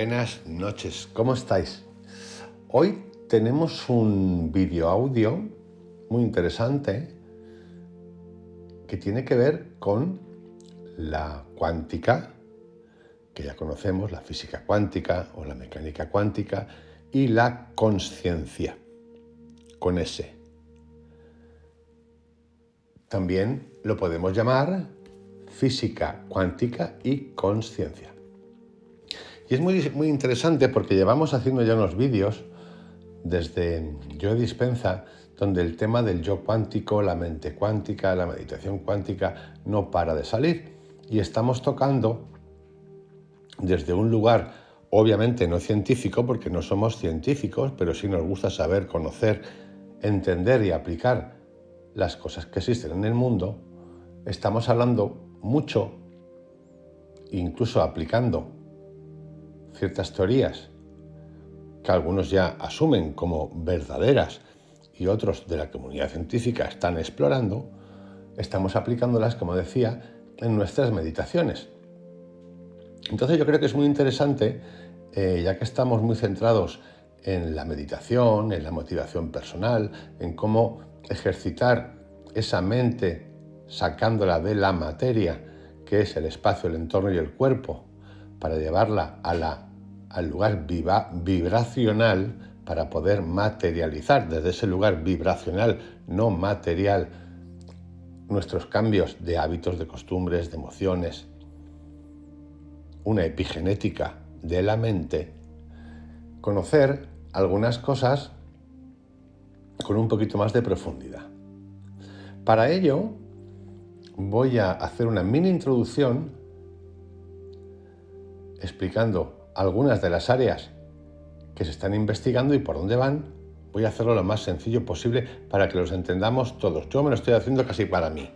Buenas noches, ¿cómo estáis? Hoy tenemos un vídeo audio muy interesante que tiene que ver con la cuántica, que ya conocemos, la física cuántica o la mecánica cuántica, y la consciencia, con S. También lo podemos llamar física cuántica y consciencia. Y es muy interesante porque llevamos haciendo ya unos vídeos desde Joe Dispenza, donde el tema del yo cuántico, la mente cuántica, la meditación cuántica no para de salir. Y estamos tocando desde un lugar, obviamente no científico, porque no somos científicos, pero sí nos gusta saber, conocer, entender y aplicar las cosas que existen en el mundo. Estamos hablando mucho, incluso aplicando ciertas teorías que algunos ya asumen como verdaderas y otros de la comunidad científica están explorando. Estamos aplicándolas, como decía, en nuestras meditaciones. Entonces yo creo que es muy interesante, ya que estamos muy centrados en la meditación, en la motivación personal, en cómo ejercitar esa mente sacándola de la materia, que es el espacio, el entorno y el cuerpo, para llevarla al lugar vibracional, para poder materializar desde ese lugar vibracional, no material, nuestros cambios de hábitos, de costumbres, de emociones, una epigenética de la mente, conocer algunas cosas con un poquito más de profundidad. Para ello, voy a hacer una mini introducción explicando algunas de las áreas que se están investigando y por dónde van. Voy a hacerlo lo más sencillo posible para que los entendamos todos. Yo me lo estoy haciendo casi para mí,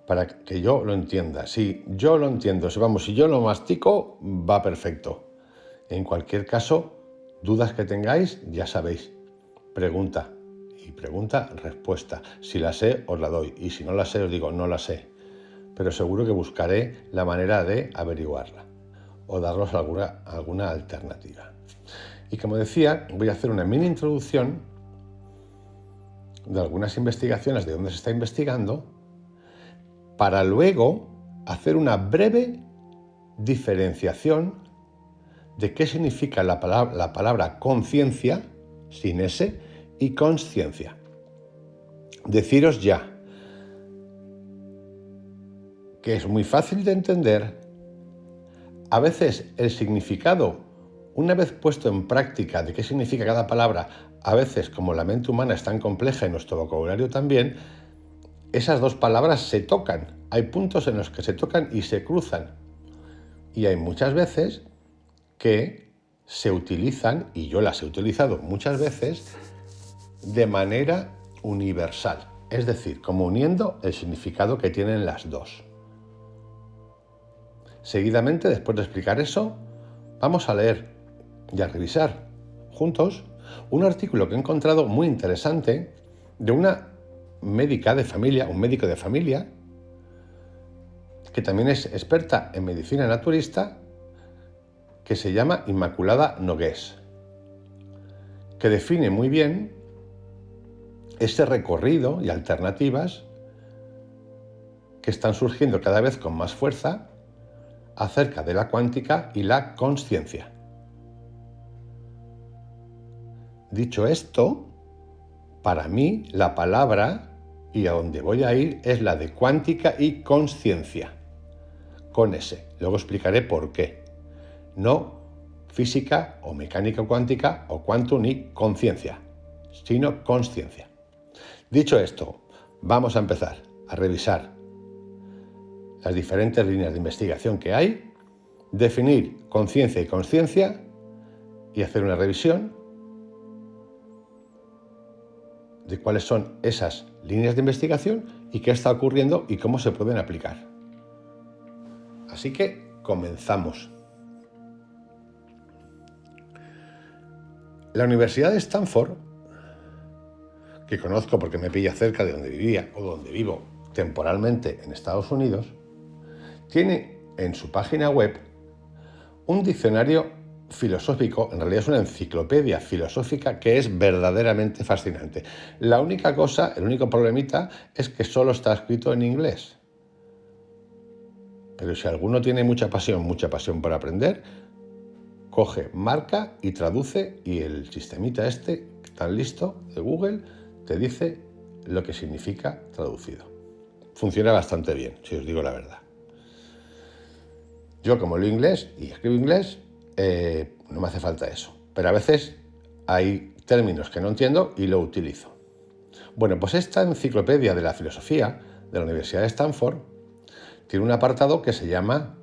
para que yo lo entienda. Si yo lo entiendo, si yo lo mastico, va perfecto. En cualquier caso, dudas que tengáis, ya sabéis, pregunta y pregunta, respuesta. Si la sé, os la doy, y si no la sé, os digo, no la sé. Pero seguro que buscaré la manera de averiguarla o daros alguna alternativa. Y como decía, voy a hacer una mini introducción de algunas investigaciones, de dónde se está investigando, para luego hacer una breve diferenciación de qué significa la palabra conciencia, sin S, y consciencia. Deciros ya que es muy fácil de entender. A veces el significado, una vez puesto en práctica de qué significa cada palabra, a veces como la mente humana es tan compleja y nuestro vocabulario también, esas dos palabras se tocan. Hay puntos en los que se tocan y se cruzan. Y hay muchas veces que se utilizan, y yo las he utilizado muchas veces, de manera universal. Es decir, como uniendo el significado que tienen las dos. Seguidamente, después de explicar eso, vamos a leer y a revisar juntos un artículo que he encontrado muy interesante de una médica de familia, un médico de familia, que también es experta en medicina naturista, que se llama Inmaculada Nogués, que define muy bien ese recorrido y alternativas que están surgiendo cada vez con más fuerza acerca de la cuántica y la consciencia. Dicho esto, para mí la palabra y a donde voy a ir es la de cuántica y consciencia, con S. Luego explicaré por qué. No física o mecánica cuántica o quantum ni conciencia, sino consciencia. Dicho esto, vamos a empezar a revisar las diferentes líneas de investigación que hay, definir conciencia y consciencia y hacer una revisión de cuáles son esas líneas de investigación y qué está ocurriendo y cómo se pueden aplicar. Así que comenzamos. La Universidad de Stanford, que conozco porque me pilla cerca de donde vivía o donde vivo temporalmente en Estados Unidos, tiene en su página web un diccionario filosófico, en realidad es una enciclopedia filosófica que es verdaderamente fascinante. La única cosa, el único problemita es que solo está escrito en inglés. Pero si alguno tiene mucha pasión por aprender, coge, marca y traduce, y el sistemita este, tan listo, de Google, te dice lo que significa traducido. Funciona bastante bien, si os digo la verdad. Yo, como leo inglés y escribo inglés, no me hace falta eso. Pero a veces hay términos que no entiendo y lo utilizo. Bueno, pues esta enciclopedia de la filosofía de la Universidad de Stanford tiene un apartado que se llama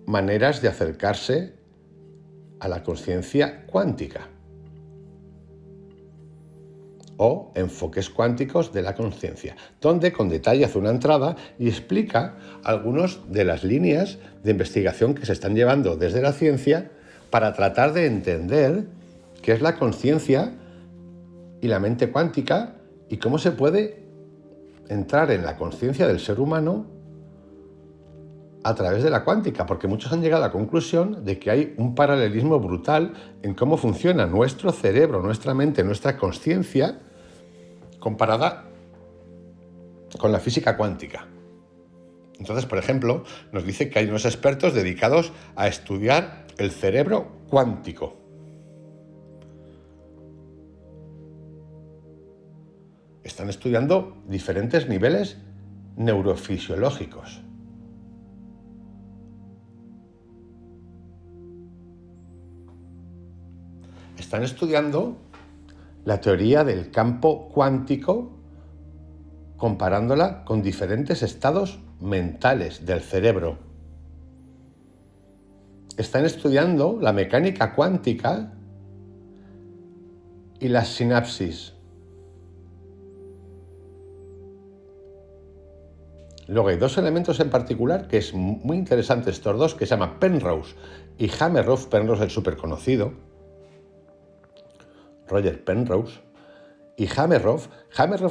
Maneras de acercarse a la conciencia cuántica o enfoques cuánticos de la conciencia, donde con detalle hace una entrada y explica algunas de las líneas de investigación que se están llevando desde la ciencia para tratar de entender qué es la conciencia y la mente cuántica y cómo se puede entrar en la conciencia del ser humano a través de la cuántica, porque muchos han llegado a la conclusión de que hay un paralelismo brutal en cómo funciona nuestro cerebro, nuestra mente, nuestra conciencia, comparada con la física cuántica. Entonces, por ejemplo, nos dice que hay unos expertos dedicados a estudiar el cerebro cuántico. Están estudiando diferentes niveles neurofisiológicos. Están estudiando la teoría del campo cuántico comparándola con diferentes estados mentales del cerebro. Están estudiando la mecánica cuántica y las sinapsis. Luego hay dos elementos en particular que es muy interesante, estos dos, que se llaman Penrose y Hameroff. Penrose es súper conocido, Roger Penrose, y Hameroff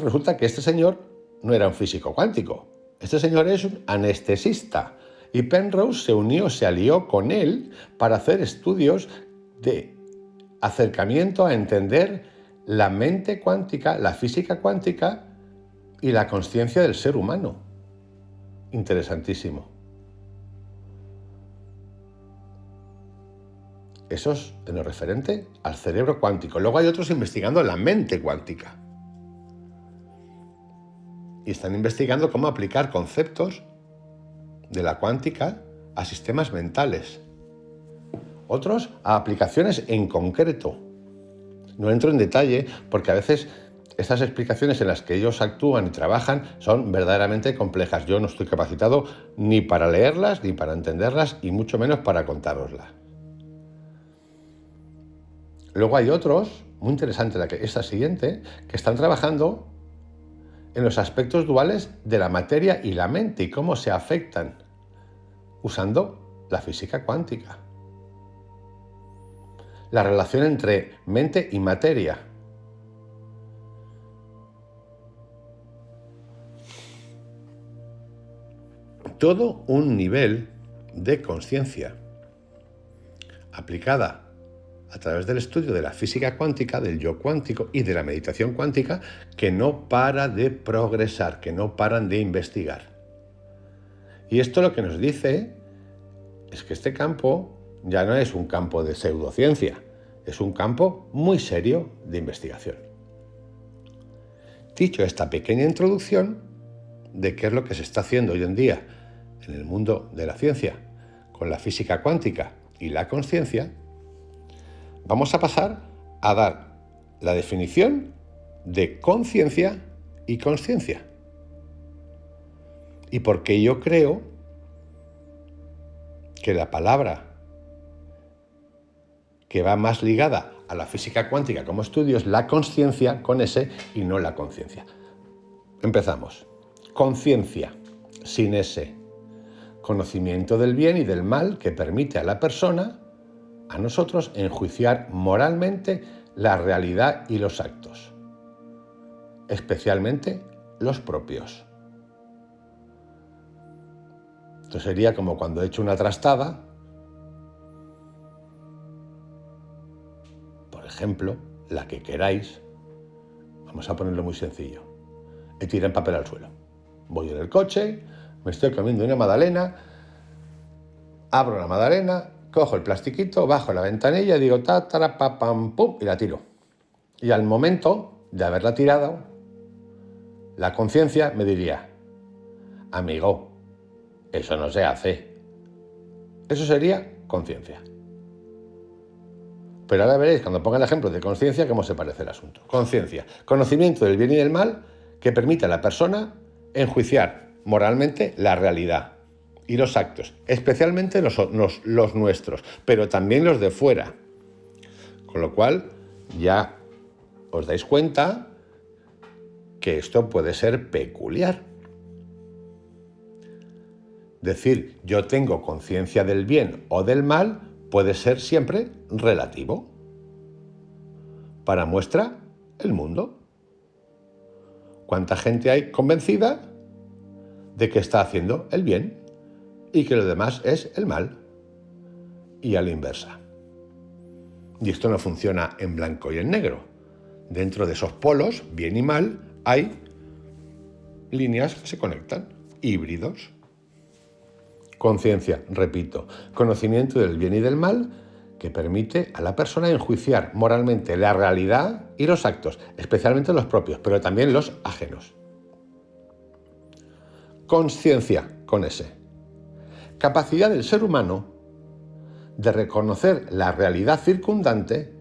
resulta que este señor no era un físico cuántico, este señor es un anestesista, y Penrose se alió con él para hacer estudios de acercamiento a entender la mente cuántica, la física cuántica y la consciencia del ser humano. Interesantísimo. Eso es en lo referente al cerebro cuántico. Luego hay otros investigando la mente cuántica. Y están investigando cómo aplicar conceptos de la cuántica a sistemas mentales. Otros a aplicaciones en concreto. No entro en detalle porque a veces estas explicaciones en las que ellos actúan y trabajan son verdaderamente complejas. Yo no estoy capacitado ni para leerlas, ni para entenderlas, y mucho menos para contároslas. Luego hay otros, muy interesante esta siguiente, que están trabajando en los aspectos duales de la materia y la mente y cómo se afectan usando la física cuántica. La relación entre mente y materia. Todo un nivel de conciencia aplicada a través del estudio de la física cuántica, del yo cuántico y de la meditación cuántica, que no para de progresar, que no paran de investigar. Y esto lo que nos dice es que este campo ya no es un campo de pseudociencia, es un campo muy serio de investigación. Dicho esta pequeña introducción de qué es lo que se está haciendo hoy en día en el mundo de la ciencia con la física cuántica y la conciencia, vamos a pasar a dar la definición de conciencia y consciencia. Y por qué yo creo que la palabra que va más ligada a la física cuántica como estudio es la consciencia con S y no la conciencia. Empezamos. Conciencia, sin S. Conocimiento del bien y del mal que permite a la persona, a nosotros, enjuiciar moralmente la realidad y los actos, especialmente los propios. Esto sería como cuando he hecho una trastada, por ejemplo, la que queráis. Vamos a ponerlo muy sencillo. He tirado el papel al suelo. Voy en el coche, me estoy comiendo una magdalena, abro la magdalena, cojo el plastiquito, bajo la ventanilla y digo ta, tara, pa, pam, pum, y la tiro. Y al momento de haberla tirado, la conciencia me diría: amigo, eso no se hace. Eso sería conciencia. Pero ahora veréis, cuando ponga el ejemplo de conciencia, cómo se parece el asunto. Conciencia, conocimiento del bien y del mal que permite a la persona enjuiciar moralmente la realidad y los actos, especialmente los nuestros, pero también los de fuera. Con lo cual, ya os dais cuenta que esto puede ser peculiar. Decir yo tengo conciencia del bien o del mal puede ser siempre relativo. Para muestra, el mundo. ¿Cuánta gente hay convencida de que está haciendo el bien y que lo demás es el mal? Y a la inversa. Y esto no funciona en blanco y en negro. Dentro de esos polos, bien y mal, hay líneas que se conectan, híbridos. Conciencia, repito, conocimiento del bien y del mal que permite a la persona enjuiciar moralmente la realidad y los actos, especialmente los propios, pero también los ajenos. Consciencia, con S. Capacidad del ser humano de reconocer la realidad circundante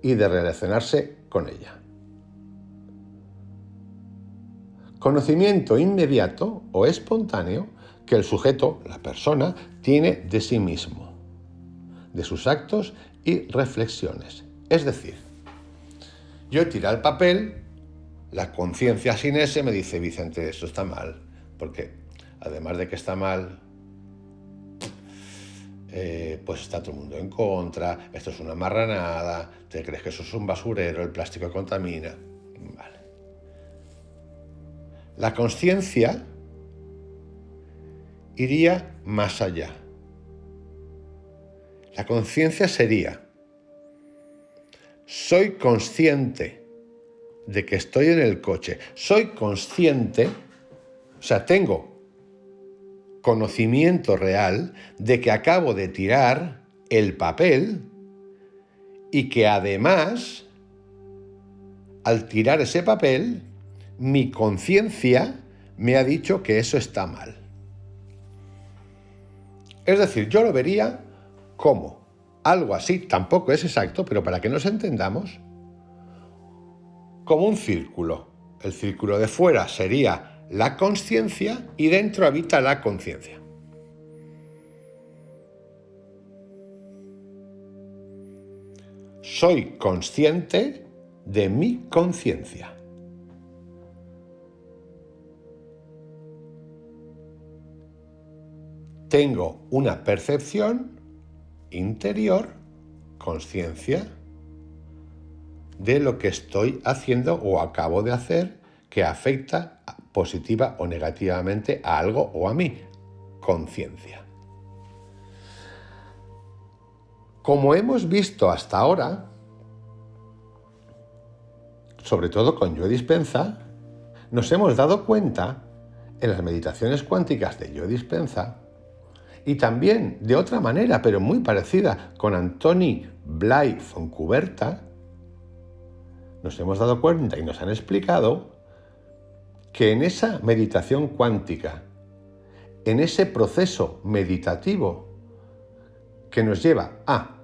y de relacionarse con ella. Conocimiento inmediato o espontáneo que el sujeto, la persona, tiene de sí mismo, de sus actos y reflexiones. Es decir, yo he tirado el papel, la conciencia sin ese me dice: Vicente, eso está mal, porque además de que está mal, pues está todo el mundo en contra, esto es una marranada, te crees que eso es un basurero, el plástico contamina. Vale. La consciencia iría más allá. La conciencia sería: soy consciente de que estoy en el coche, soy consciente, o sea, tengo conocimiento real de que acabo de tirar el papel y que además, al tirar ese papel, mi conciencia me ha dicho que eso está mal. Es decir, yo lo vería como algo así, tampoco es exacto, pero para que nos entendamos, como un círculo. El círculo de fuera sería la consciencia y dentro habita la conciencia. Soy consciente de mi conciencia. Tengo una percepción interior, conciencia, de lo que estoy haciendo o acabo de hacer que afecta positiva o negativamente a algo o a mí, conciencia. Como hemos visto hasta ahora, sobre todo con Joe Dispenza, nos hemos dado cuenta en las meditaciones cuánticas de Joe Dispenza y también de otra manera, pero muy parecida, con Antoni Blai Fontcuberta, nos hemos dado cuenta y nos han explicado que en esa meditación cuántica, en ese proceso meditativo que nos lleva a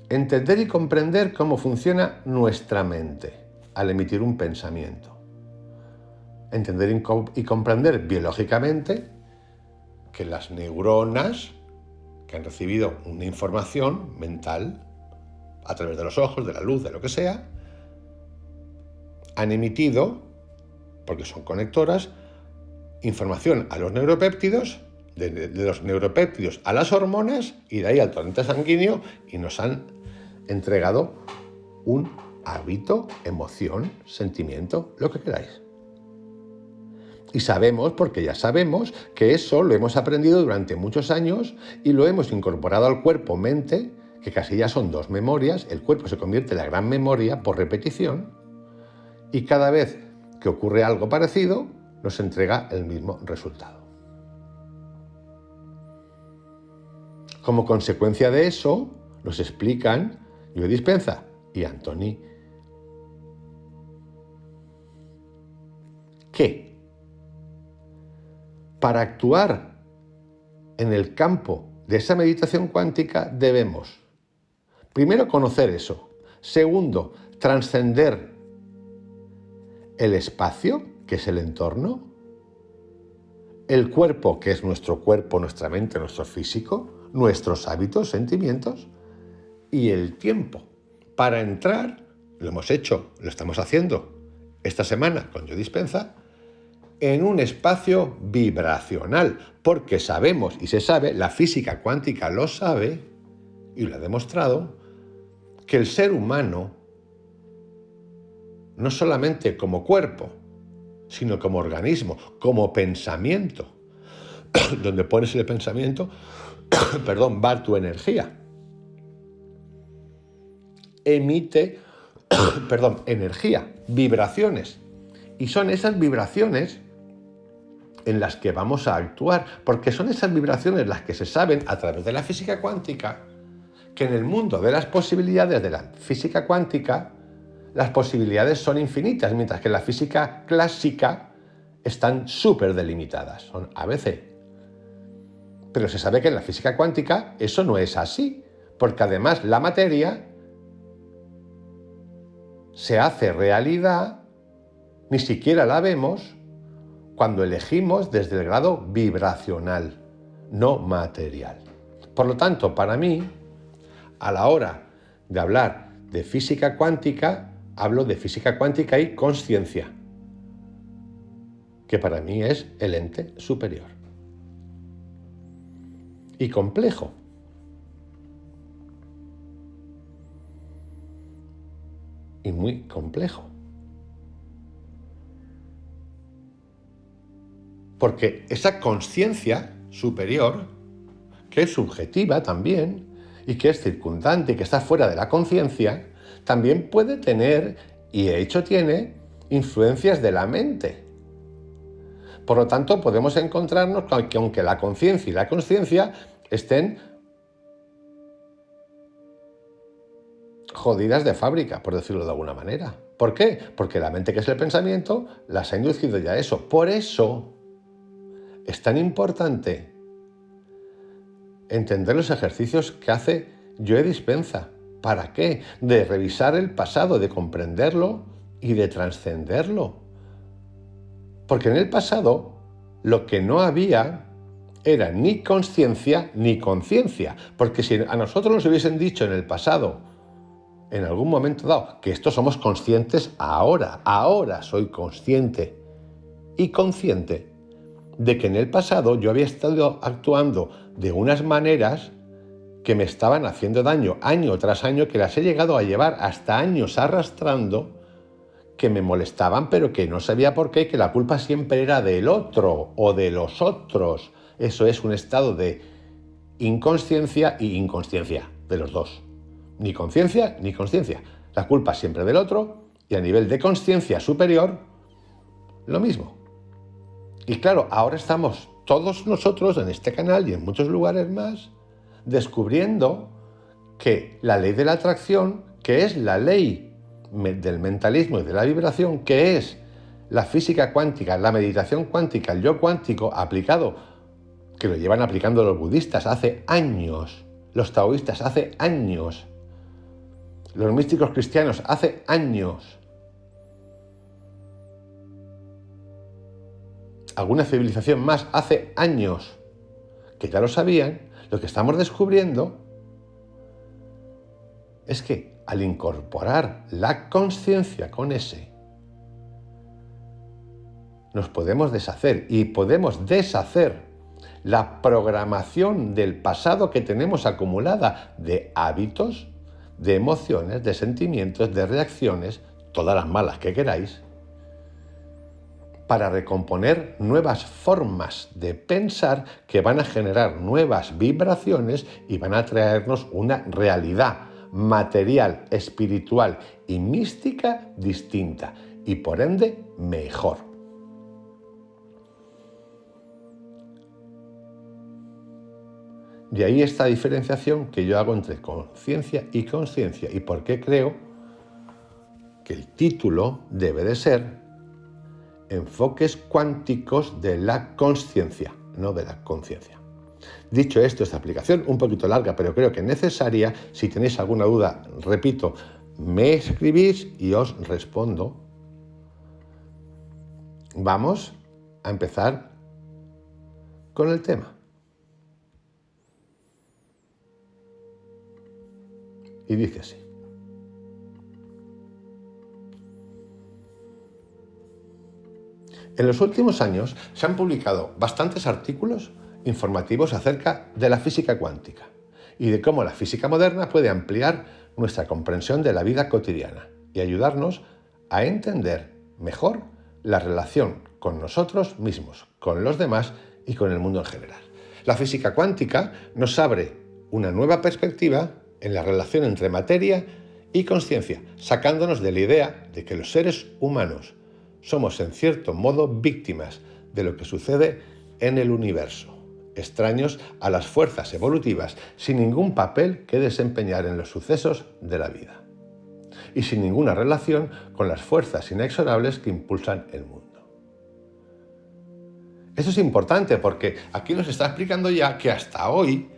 entender y comprender cómo funciona nuestra mente al emitir un pensamiento, entender y comprender biológicamente que las neuronas que han recibido una información mental a través de los ojos, de la luz, de lo que sea, han emitido, porque son conectoras, información a los neuropéptidos, de los neuropéptidos a las hormonas y de ahí al torrente sanguíneo, y nos han entregado un hábito, emoción, sentimiento, lo que queráis. Y sabemos, porque ya sabemos, que eso lo hemos aprendido durante muchos años y lo hemos incorporado al cuerpo-mente, que casi ya son dos memorias. El cuerpo se convierte en la gran memoria por repetición y cada vez que ocurre algo parecido, nos entrega el mismo resultado. Como consecuencia de eso, nos explican Joe Dispenza y Anthony que para actuar en el campo de esa meditación cuántica debemos, primero, conocer eso. Segundo, trascender el espacio, que es el entorno, el cuerpo, que es nuestro cuerpo, nuestra mente, nuestro físico, nuestros hábitos, sentimientos, y el tiempo. Para entrar, lo hemos hecho, lo estamos haciendo esta semana con Joe Dispenza, en un espacio vibracional, porque sabemos y se sabe, la física cuántica lo sabe y lo ha demostrado, que el ser humano, no solamente como cuerpo, sino como organismo, como pensamiento, donde pones el pensamiento, va tu energía. Emite, energía, vibraciones. Y son esas vibraciones en las que vamos a actuar, porque son esas vibraciones las que se saben a través de la física cuántica, que en el mundo de las posibilidades de la física cuántica, las posibilidades son infinitas, mientras que en la física clásica están súper delimitadas, son ABC. Pero se sabe que en la física cuántica eso no es así, porque además la materia se hace realidad, ni siquiera la vemos, cuando elegimos desde el grado vibracional, no material. Por lo tanto, para mí, a la hora de hablar de física cuántica, hablo de física cuántica y consciencia, que para mí es el ente superior. Y complejo. Y muy complejo. Porque esa consciencia superior, que es subjetiva también, y que es circundante y que está fuera de la conciencia, también puede tener, y de hecho tiene, influencias de la mente. Por lo tanto, podemos encontrarnos que aunque la conciencia y la consciencia estén jodidas de fábrica, por decirlo de alguna manera. ¿Por qué? Porque la mente, que es el pensamiento, las ha inducido ya a eso. Por eso es tan importante entender los ejercicios que hace Joe Dispenza. ¿Para qué? De revisar el pasado, de comprenderlo y de trascenderlo. Porque en el pasado lo que no había era ni consciencia ni conciencia. Porque si a nosotros nos hubiesen dicho en el pasado, en algún momento dado, que esto somos conscientes ahora soy consciente y consciente de que en el pasado yo había estado actuando de unas maneras que me estaban haciendo daño año tras año, que las he llegado a llevar hasta años arrastrando, que me molestaban, pero que no sabía por qué, que la culpa siempre era del otro o de los otros. Eso es un estado de inconsciencia y inconsciencia, de los dos. Ni conciencia ni consciencia. La culpa siempre del otro, y a nivel de consciencia superior, lo mismo. Y claro, ahora estamos todos nosotros en este canal y en muchos lugares más descubriendo que la ley de la atracción, que es la ley del mentalismo y de la vibración, que es la física cuántica, la meditación cuántica, el yo cuántico aplicado, que lo llevan aplicando los budistas hace años, los taoístas hace años, los místicos cristianos hace años, alguna civilización más hace años, que ya lo sabían. Lo que estamos descubriendo es que al incorporar la conciencia con ese, nos podemos deshacer y podemos deshacer la programación del pasado que tenemos acumulada de hábitos, de emociones, de sentimientos, de reacciones, todas las malas que queráis, para recomponer nuevas formas de pensar que van a generar nuevas vibraciones y van a traernos una realidad material, espiritual y mística distinta y por ende mejor. De ahí esta diferenciación que yo hago entre conciencia y consciencia y por qué creo que el título debe de ser Enfoques cuánticos de la consciencia, no de la conciencia. Dicho esto, esta explicación un poquito larga, pero creo que necesaria. Si tenéis alguna duda, repito, me escribís y os respondo. Vamos a empezar con el tema. Y dice así. En los últimos años se han publicado bastantes artículos informativos acerca de la física cuántica y de cómo la física moderna puede ampliar nuestra comprensión de la vida cotidiana y ayudarnos a entender mejor la relación con nosotros mismos, con los demás y con el mundo en general. La física cuántica nos abre una nueva perspectiva en la relación entre materia y consciencia, sacándonos de la idea de que los seres humanos somos en cierto modo víctimas de lo que sucede en el universo, extraños a las fuerzas evolutivas, sin ningún papel que desempeñar en los sucesos de la vida y sin ninguna relación con las fuerzas inexorables que impulsan el mundo. Eso es importante porque aquí nos está explicando ya que hasta hoy,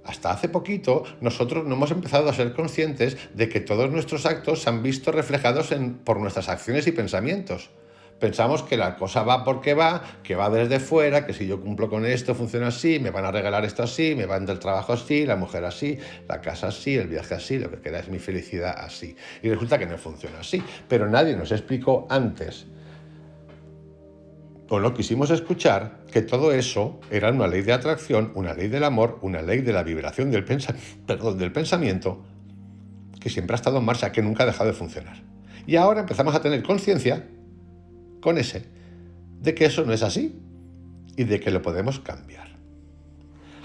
hasta hace poquito, nosotros no hemos empezado a ser conscientes de que todos nuestros actos se han visto reflejados por nuestras acciones y pensamientos. Pensamos que la cosa va porque va, que va desde fuera, que si yo cumplo con esto funciona así, me van a regalar esto así, me van del trabajo así, la mujer así, la casa así, el viaje así, lo que queda es mi felicidad así. Y resulta que no funciona así. Pero nadie nos explicó antes, o no quisimos escuchar, que todo eso era una ley de atracción, una ley del amor, una ley de la vibración del pensamiento, que siempre ha estado en marcha, que nunca ha dejado de funcionar. Y ahora empezamos a tener conciencia con ese, de que eso no es así y de que lo podemos cambiar.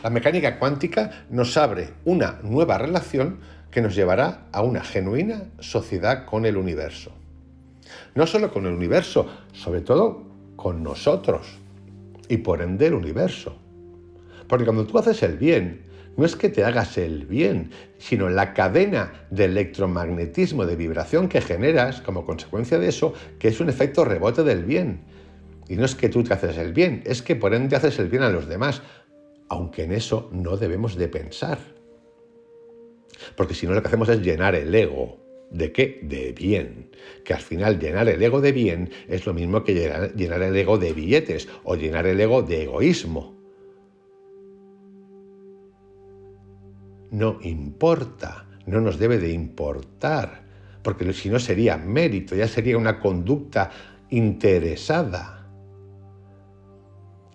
La mecánica cuántica nos abre una nueva relación que nos llevará a una genuina sociedad con el universo. No solo con el universo, sobre todo con nosotros y por ende el universo. Porque cuando tú haces el bien, no es que te hagas el bien, sino la cadena de electromagnetismo, de vibración que generas como consecuencia de eso, que es un efecto rebote del bien. Y no es que tú te haces el bien, es que por ende haces el bien a los demás, aunque en eso no debemos de pensar. Porque si no, lo que hacemos es llenar el ego. ¿De qué? De bien. Que al final llenar el ego de bien es lo mismo que llenar el ego de billetes o llenar el ego de egoísmo. No importa, no nos debe de importar, porque si no sería mérito, ya sería una conducta interesada.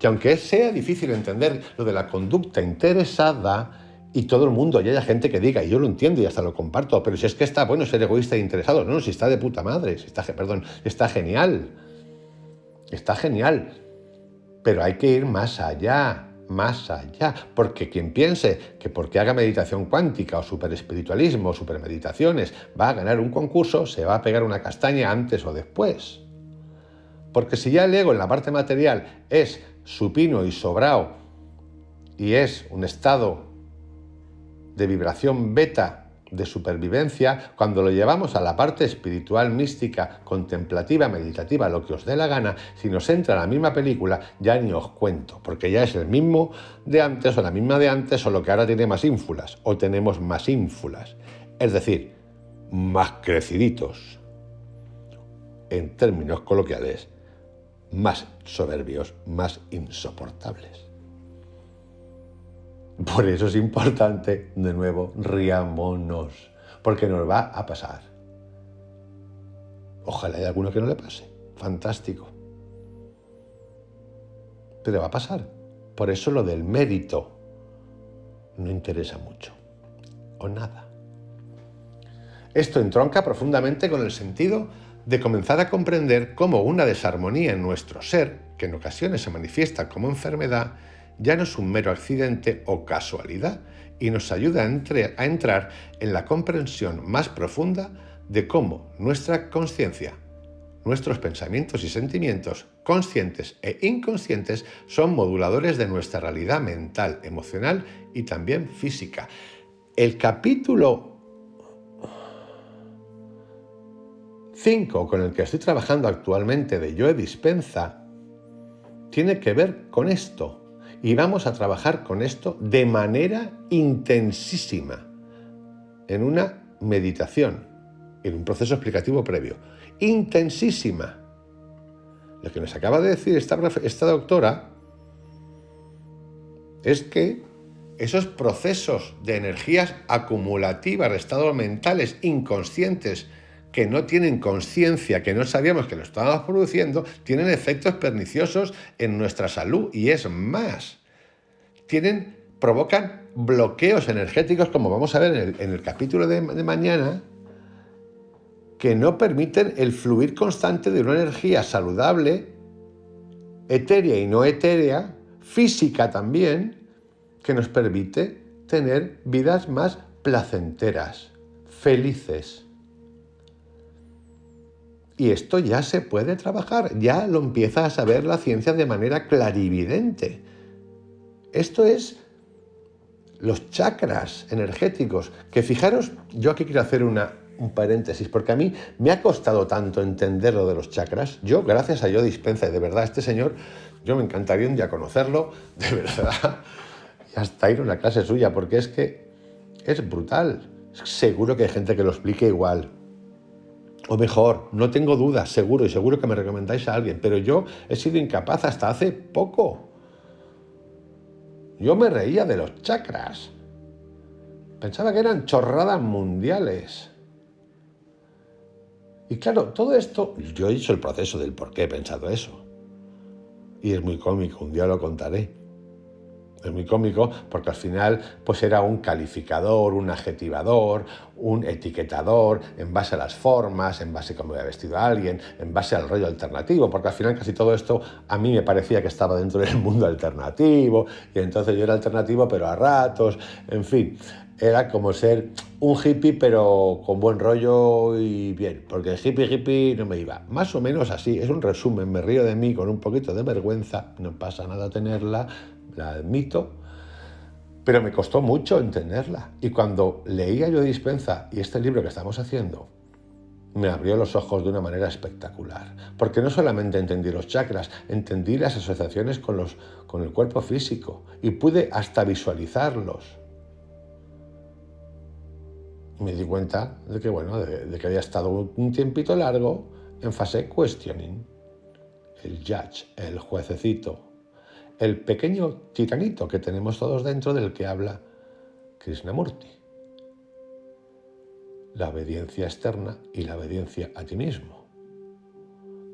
Y aunque sea difícil entender lo de la conducta interesada, y todo el mundo, y haya gente que diga, y yo lo entiendo y hasta lo comparto, pero si es que está bueno ser egoísta e interesado, no, si está de puta madre, está genial, pero hay que ir más allá, porque quien piense que porque haga meditación cuántica o superespiritualismo o supermeditaciones va a ganar un concurso, se va a pegar una castaña antes o después. Porque si ya el ego en la parte material es supino y sobrao y es un estado de vibración beta de supervivencia, cuando lo llevamos a la parte espiritual, mística, contemplativa, meditativa, lo que os dé la gana, si nos entra en la misma película, ya ni os cuento, porque ya es el mismo de antes o la misma de antes, o lo que ahora tiene más ínfulas, o tenemos más ínfulas, es decir, más creciditos, en términos coloquiales, más soberbios, más insoportables. Por eso es importante, de nuevo, riámonos, porque nos va a pasar. Ojalá haya alguno que no le pase, fantástico. Pero va a pasar. Por eso lo del mérito no interesa mucho, o nada. Esto entronca profundamente con el sentido de comenzar a comprender cómo una desarmonía en nuestro ser, que en ocasiones se manifiesta como enfermedad, ya no es un mero accidente o casualidad, y nos ayuda a entrar en la comprensión más profunda de cómo nuestra conciencia, nuestros pensamientos y sentimientos, conscientes e inconscientes, son moduladores de nuestra realidad mental, emocional y también física. El capítulo 5 con el que estoy trabajando actualmente de Joe Dispenza tiene que ver con esto. Y vamos a trabajar con esto de manera intensísima, en una meditación, en un proceso explicativo previo. Intensísima. Lo que nos acaba de decir esta doctora es que esos procesos de energías acumulativas, de estados mentales inconscientes, que no tienen conciencia, que no sabíamos que lo estábamos produciendo, tienen efectos perniciosos en nuestra salud. Y es más, provocan bloqueos energéticos, como vamos a ver en el capítulo de mañana, que no permiten el fluir constante de una energía saludable, etérea y no etérea, física también, que nos permite tener vidas más placenteras, felices. Y esto ya se puede trabajar, ya lo empieza a saber la ciencia de manera clarividente. Esto es los chakras energéticos, que fijaros, yo aquí quiero hacer un paréntesis, porque a mí me ha costado tanto entender lo de los chakras. Yo, gracias a Joe Dispenza, y de verdad, este señor, yo me encantaría un día conocerlo, de verdad, y hasta ir a una clase suya, porque es que es brutal. Seguro que hay gente que lo explique igual. O mejor, no tengo dudas, seguro, y seguro que me recomendáis a alguien, pero yo he sido incapaz hasta hace poco. Yo me reía de los chakras. Pensaba que eran chorradas mundiales. Y claro, todo esto, yo he hecho el proceso del por qué he pensado eso. Y es muy cómico, un día lo contaré. Es muy cómico porque al final pues era un calificador, un adjetivador, un etiquetador en base a las formas, en base a cómo había vestido a alguien, en base al rollo alternativo, porque al final casi todo esto a mí me parecía que estaba dentro del mundo alternativo y entonces yo era alternativo pero a ratos, en fin, era como ser un hippie pero con buen rollo y bien, porque el hippie no me iba. Más o menos así, es un resumen, me río de mí con un poquito de vergüenza, no pasa nada tenerla, la admito, pero me costó mucho entenderla. Y cuando leía Joe Dispenza y este libro que estamos haciendo, me abrió los ojos de una manera espectacular. Porque no solamente entendí los chakras, entendí las asociaciones con el cuerpo físico y pude hasta visualizarlos. Me di cuenta de que, bueno, de que había estado un tiempito largo en fase questioning. El judge, el juececito, el pequeño titanito que tenemos todos dentro del que habla Krishnamurti. La obediencia externa y la obediencia a ti mismo,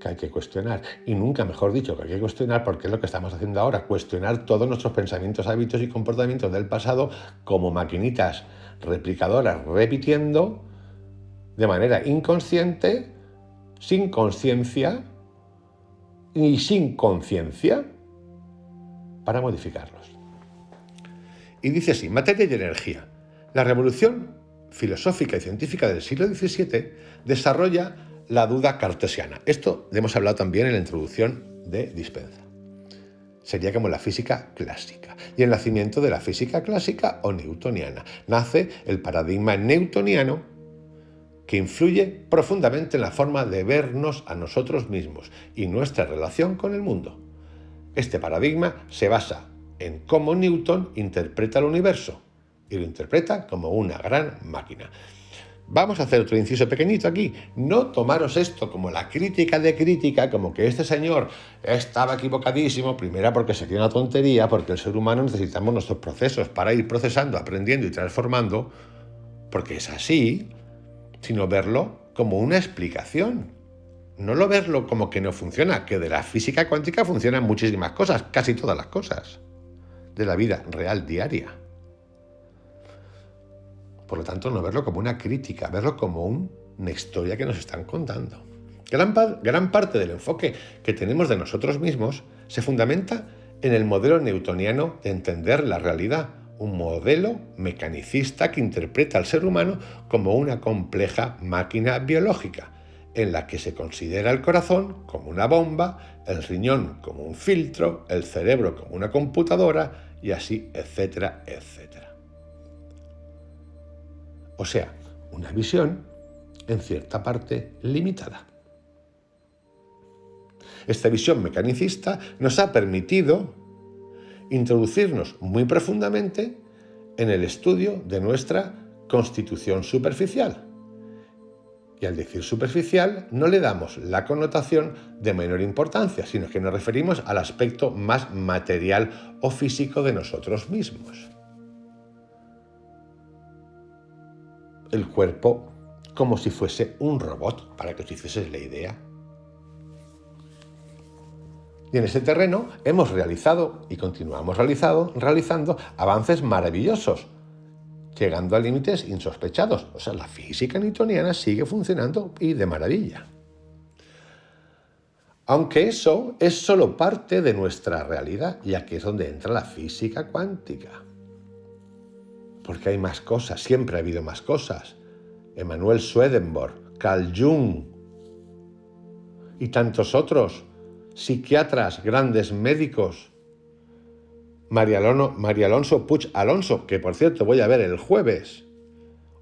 que hay que cuestionar. Y nunca mejor dicho que hay que cuestionar, porque es lo que estamos haciendo ahora, cuestionar todos nuestros pensamientos, hábitos y comportamientos del pasado como maquinitas replicadoras, repitiendo de manera inconsciente, sin conciencia y sin conciencia, para modificarlos. Y dice así: materia y energía. La revolución filosófica y científica del siglo XVII desarrolla la duda cartesiana. Esto hemos hablado también en la introducción de Dispenza. Sería como la física clásica. Y el nacimiento de la física clásica o newtoniana. Nace el paradigma newtoniano, que influye profundamente en la forma de vernos a nosotros mismos y nuestra relación con el mundo. Este paradigma se basa en cómo Newton interpreta el universo, y lo interpreta como una gran máquina. Vamos a hacer otro inciso pequeñito aquí. No tomaros esto como la crítica de crítica, como que este señor estaba equivocadísimo, primera porque sería una tontería, porque el ser humano necesitamos nuestros procesos para ir procesando, aprendiendo y transformando, porque es así, sino verlo como una explicación. No lo verlo como que no funciona, que de la física cuántica funcionan muchísimas cosas, casi todas las cosas de la vida real diaria. Por lo tanto, no verlo como una crítica, verlo como una historia que nos están contando. Gran parte del enfoque que tenemos de nosotros mismos se fundamenta en el modelo newtoniano de entender la realidad, un modelo mecanicista que interpreta al ser humano como una compleja máquina biológica, en la que se considera el corazón como una bomba, el riñón como un filtro, el cerebro como una computadora y así, etcétera, etcétera. O sea, una visión en cierta parte limitada. Esta visión mecanicista nos ha permitido introducirnos muy profundamente en el estudio de nuestra constitución superficial. Y al decir superficial no le damos la connotación de menor importancia, sino que nos referimos al aspecto más material o físico de nosotros mismos. El cuerpo como si fuese un robot, para que os hicieseis la idea. Y en ese terreno hemos realizado y continuamos realizando avances maravillosos, llegando a límites insospechados. O sea, la física newtoniana sigue funcionando y de maravilla. Aunque eso es solo parte de nuestra realidad, y aquí es donde entra la física cuántica. Porque hay más cosas, siempre ha habido más cosas. Emanuel Swedenborg, Carl Jung y tantos otros psiquiatras, grandes médicos. María Alonso Puig Alonso, que por cierto voy a ver el jueves.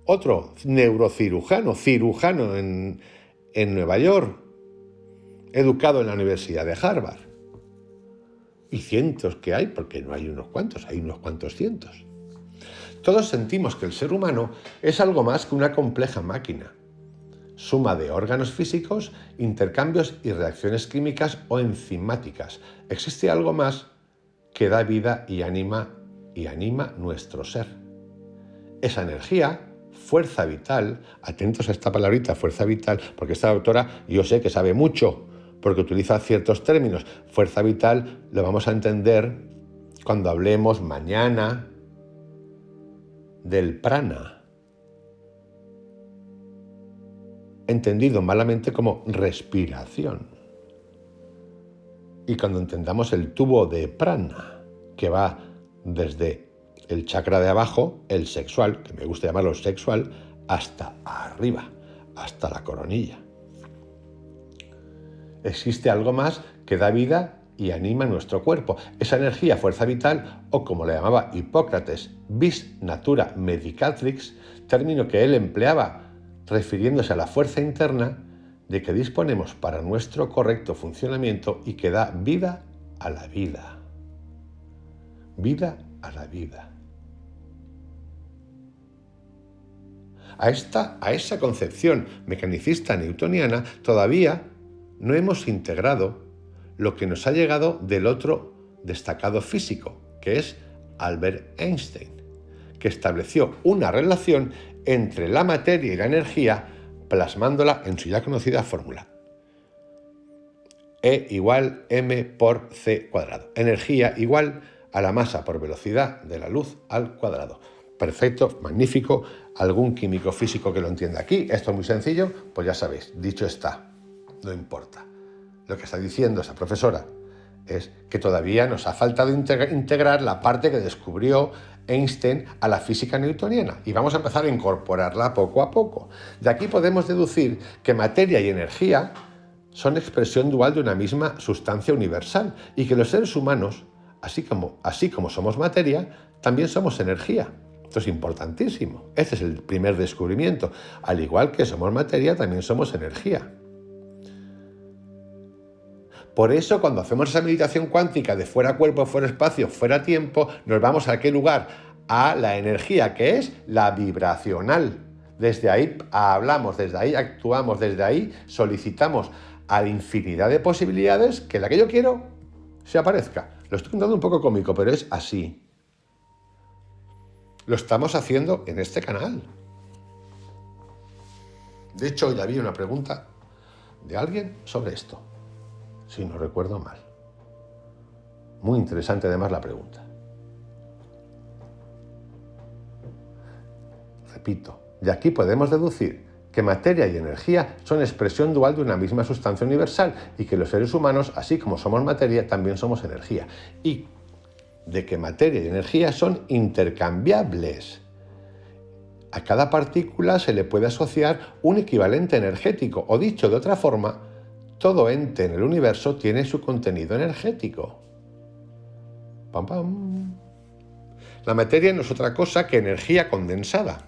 Otro neurocirujano, cirujano en Nueva York, educado en la Universidad de Harvard. Y cientos que hay, porque no hay unos cuantos, hay unos cuantos cientos. Todos sentimos que el ser humano es algo más que una compleja máquina, suma de órganos físicos, intercambios y reacciones químicas o enzimáticas. Existe algo más que da vida y anima nuestro ser. Esa energía, fuerza vital, atentos a esta palabrita, fuerza vital, porque esta doctora yo sé que sabe mucho, porque utiliza ciertos términos. Fuerza vital lo vamos a entender cuando hablemos mañana del prana, entendido malamente como respiración. Y cuando entendamos el tubo de prana, que va desde el chakra de abajo, el sexual, que me gusta llamarlo sexual, hasta arriba, hasta la coronilla. Existe algo más que da vida y anima nuestro cuerpo. Esa energía, fuerza vital, o como le llamaba Hipócrates, vis natura medicatrix, término que él empleaba refiriéndose a la fuerza interna de que disponemos para nuestro correcto funcionamiento y que da vida a la vida. Vida a la vida. A esa concepción mecanicista newtoniana todavía no hemos integrado lo que nos ha llegado del otro destacado físico, que es Albert Einstein, que estableció una relación entre la materia y la energía plasmándola en su ya conocida fórmula. E igual m por c cuadrado. Energía igual a la masa por velocidad de la luz al cuadrado. Perfecto, magnífico. ¿Algún químico físico que lo entienda aquí? Esto es muy sencillo, pues ya sabéis, dicho está, no importa. Lo que está diciendo esa profesora es que todavía nos ha faltado integrar la parte que descubrió Einstein a la física newtoniana y vamos a empezar a incorporarla poco a poco. De aquí podemos deducir que materia y energía son expresión dual de una misma sustancia universal y que los seres humanos, así como somos materia, también somos energía. Esto es importantísimo. Este es el primer descubrimiento. Al igual que somos materia, también somos energía. Por eso, cuando hacemos esa meditación cuántica de fuera cuerpo, fuera espacio, fuera tiempo, nos vamos ¿a qué lugar? A la energía, que es la vibracional. Desde ahí hablamos, desde ahí actuamos, desde ahí solicitamos a la infinidad de posibilidades que la que yo quiero se aparezca. Lo estoy contando un poco cómico, pero es así. Lo estamos haciendo en este canal. De hecho, hoy había una pregunta de alguien sobre esto, si no recuerdo mal. Muy interesante además la pregunta. Repito, de aquí podemos deducir que materia y energía son expresión dual de una misma sustancia universal y que los seres humanos, así como somos materia, también somos energía. Y de que materia y energía son intercambiables. A cada partícula se le puede asociar un equivalente energético, o dicho de otra forma, todo ente en el universo tiene su contenido energético. ¡Pam, pam! La materia no es otra cosa que energía condensada.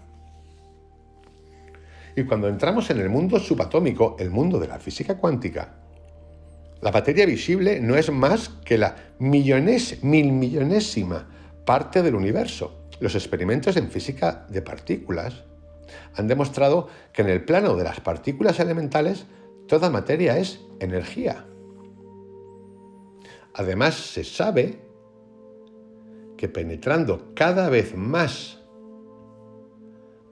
Y cuando entramos en el mundo subatómico, el mundo de la física cuántica, la materia visible no es más que la milmillonésima parte del universo. Los experimentos en física de partículas han demostrado que en el plano de las partículas elementales toda materia es energía. Además, se sabe que penetrando cada vez más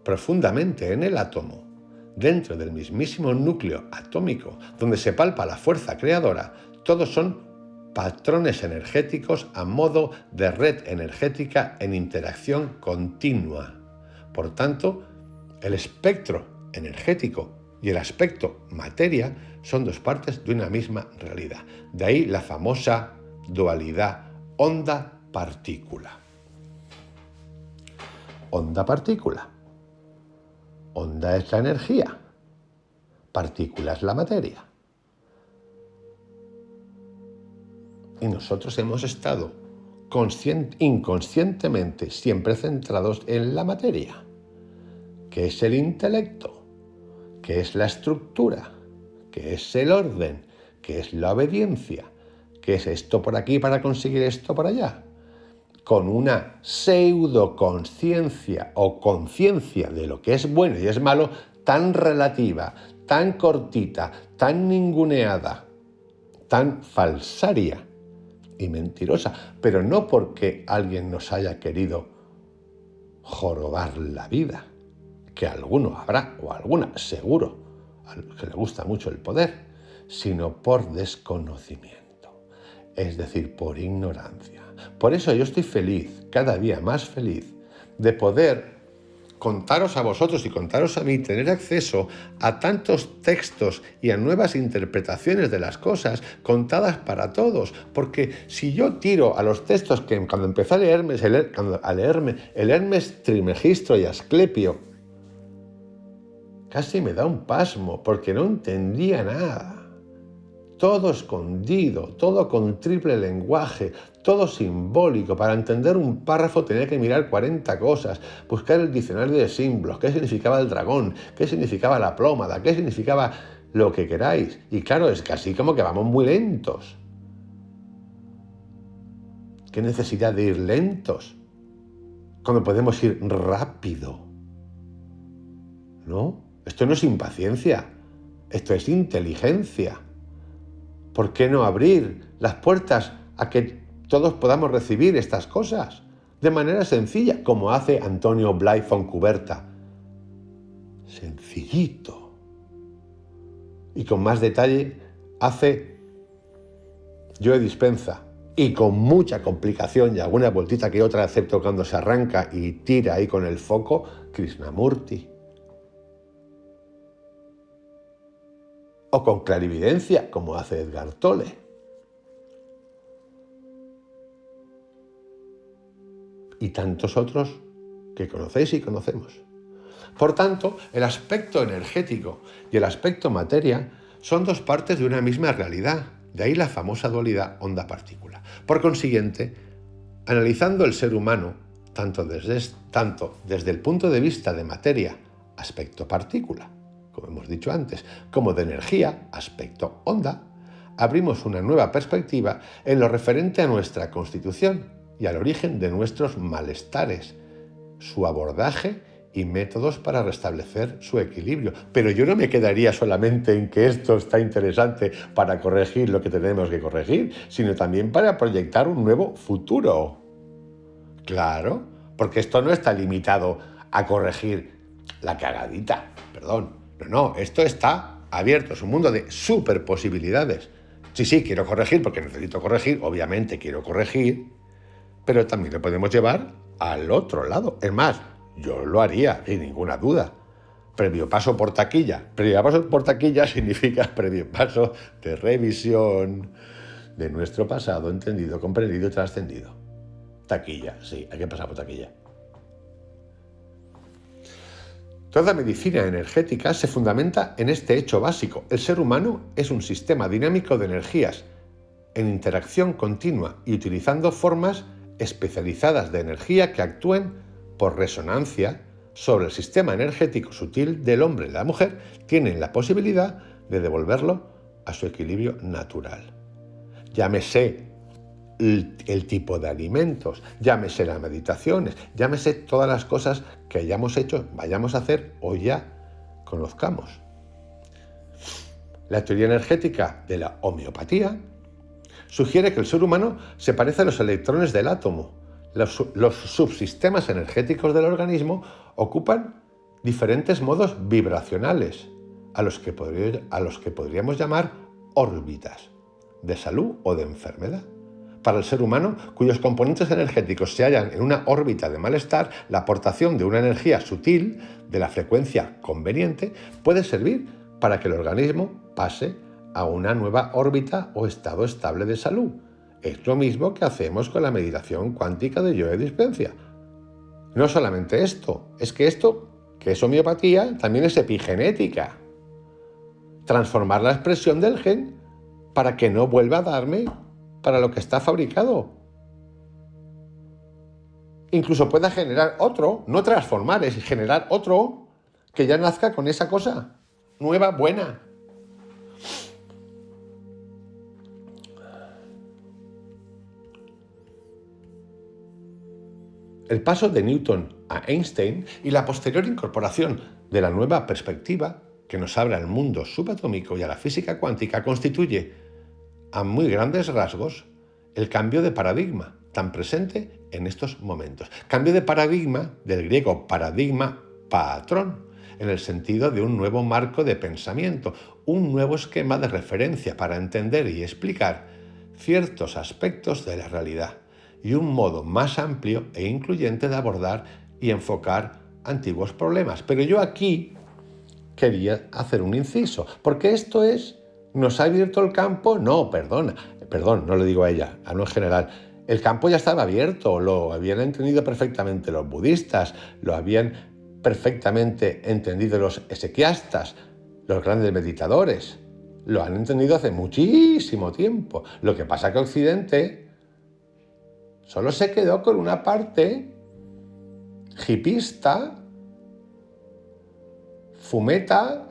profundamente en el átomo, dentro del mismísimo núcleo atómico, donde se palpa la fuerza creadora, todos son patrones energéticos a modo de red energética en interacción continua. Por tanto, el espectro energético y el aspecto materia son dos partes de una misma realidad. De ahí la famosa dualidad onda-partícula. Onda-partícula. Onda es la energía, partícula es la materia. Y nosotros hemos estado inconscientemente siempre centrados en la materia, que es el intelecto, que es la estructura, que es el orden, que es la obediencia, que es esto por aquí para conseguir esto por allá. Con una pseudoconsciencia o conciencia de lo que es bueno y es malo tan relativa, tan cortita, tan ninguneada, tan falsaria y mentirosa, pero no porque alguien nos haya querido jorobar la vida, que alguno habrá o alguna seguro a los que le gusta mucho el poder, sino por desconocimiento, es decir, por ignorancia. Por eso yo estoy feliz, cada día más feliz, de poder contaros a vosotros y contaros a mí, tener acceso a tantos textos y a nuevas interpretaciones de las cosas contadas para todos. Porque si yo tiro a los textos que cuando empecé a leerme el Hermes Trismegisto y Asclepio, casi me da un pasmo porque no entendía nada. Todo escondido, todo con triple lenguaje, todo simbólico. Para entender un párrafo tenía que mirar 40 cosas, buscar el diccionario de símbolos, qué significaba el dragón, qué significaba la plómada, qué significaba lo que queráis. Y claro, es casi como que vamos muy lentos. ¿Qué necesidad de ir lentos cuando podemos ir rápido? ¿No? Esto no es impaciencia, esto es inteligencia. ¿Por qué no abrir las puertas a que todos podamos recibir estas cosas de manera sencilla, como hace Antonio Blay Foncuberta? Sencillito. Y con más detalle hace Joe Dispenza. Y con mucha complicación y alguna vueltita que otra, excepto cuando se arranca y tira ahí con el foco, Krishnamurti. O con clarividencia, como hace Edgar Tolle. Y tantos otros que conocéis y conocemos. Por tanto, el aspecto energético y el aspecto materia son dos partes de una misma realidad. De ahí la famosa dualidad onda-partícula. Por consiguiente, analizando el ser humano, tanto desde el punto de vista de materia, aspecto partícula, como hemos dicho antes, como de energía, aspecto onda, abrimos una nueva perspectiva en lo referente a nuestra constitución y al origen de nuestros malestares, su abordaje y métodos para restablecer su equilibrio. Pero yo no me quedaría solamente en que esto está interesante para corregir lo que tenemos que corregir, sino también para proyectar un nuevo futuro. Claro, porque esto no está limitado a corregir la cagadita, perdón. No, esto está abierto, es un mundo de superposibilidades. Sí, quiero corregir porque necesito corregir, obviamente quiero corregir, pero también lo podemos llevar al otro lado. Es más, yo lo haría, sin ninguna duda. previo paso por taquilla. Previo paso por taquilla significa previo paso de revisión de nuestro pasado entendido, comprendido y trascendido. Taquilla, sí, hay que pasar por taquilla. Toda medicina energética se fundamenta en este hecho básico. El ser humano es un sistema dinámico de energías en interacción continua y utilizando formas especializadas de energía que actúen por resonancia sobre el sistema energético sutil del hombre y la mujer, tienen la posibilidad de devolverlo a su equilibrio natural. Llámese el tipo de alimentos, llámese las meditaciones, llámese todas las cosas que hayamos hecho, vayamos a hacer o ya conozcamos. La teoría energética de la homeopatía sugiere que el ser humano se parece a los electrones del átomo. Los subsistemas energéticos del organismo ocupan diferentes modos vibracionales, a los que podríamos llamar órbitas de salud o de enfermedad. Para el ser humano, cuyos componentes energéticos se hallan en una órbita de malestar, la aportación de una energía sutil de la frecuencia conveniente puede servir para que el organismo pase a una nueva órbita o estado estable de salud. Es lo mismo que hacemos con la meditación cuántica de Joe Dispenza. No solamente esto, es que esto, que es homeopatía, también es epigenética. Transformar la expresión del gen para que no vuelva a darme para lo que está fabricado. Incluso pueda generar otro, no transformar, es generar otro que ya nazca con esa cosa nueva, buena. El paso de Newton a Einstein y la posterior incorporación de la nueva perspectiva que nos abre al mundo subatómico y a la física cuántica constituye, a muy grandes rasgos, el cambio de paradigma tan presente en estos momentos. Cambio de paradigma, del griego paradigma, patrón, en el sentido de un nuevo marco de pensamiento, un nuevo esquema de referencia para entender y explicar ciertos aspectos de la realidad y un modo más amplio e incluyente de abordar y enfocar antiguos problemas. Pero yo aquí quería hacer un inciso, porque esto ¿nos ha abierto el campo? No, perdón, no le digo a ella, hablo en general. El campo ya estaba abierto, lo habían entendido perfectamente los budistas, lo habían perfectamente entendido los esequiastas, los grandes meditadores. Lo han entendido hace muchísimo tiempo. Lo que pasa es que Occidente solo se quedó con una parte hipista, fumeta,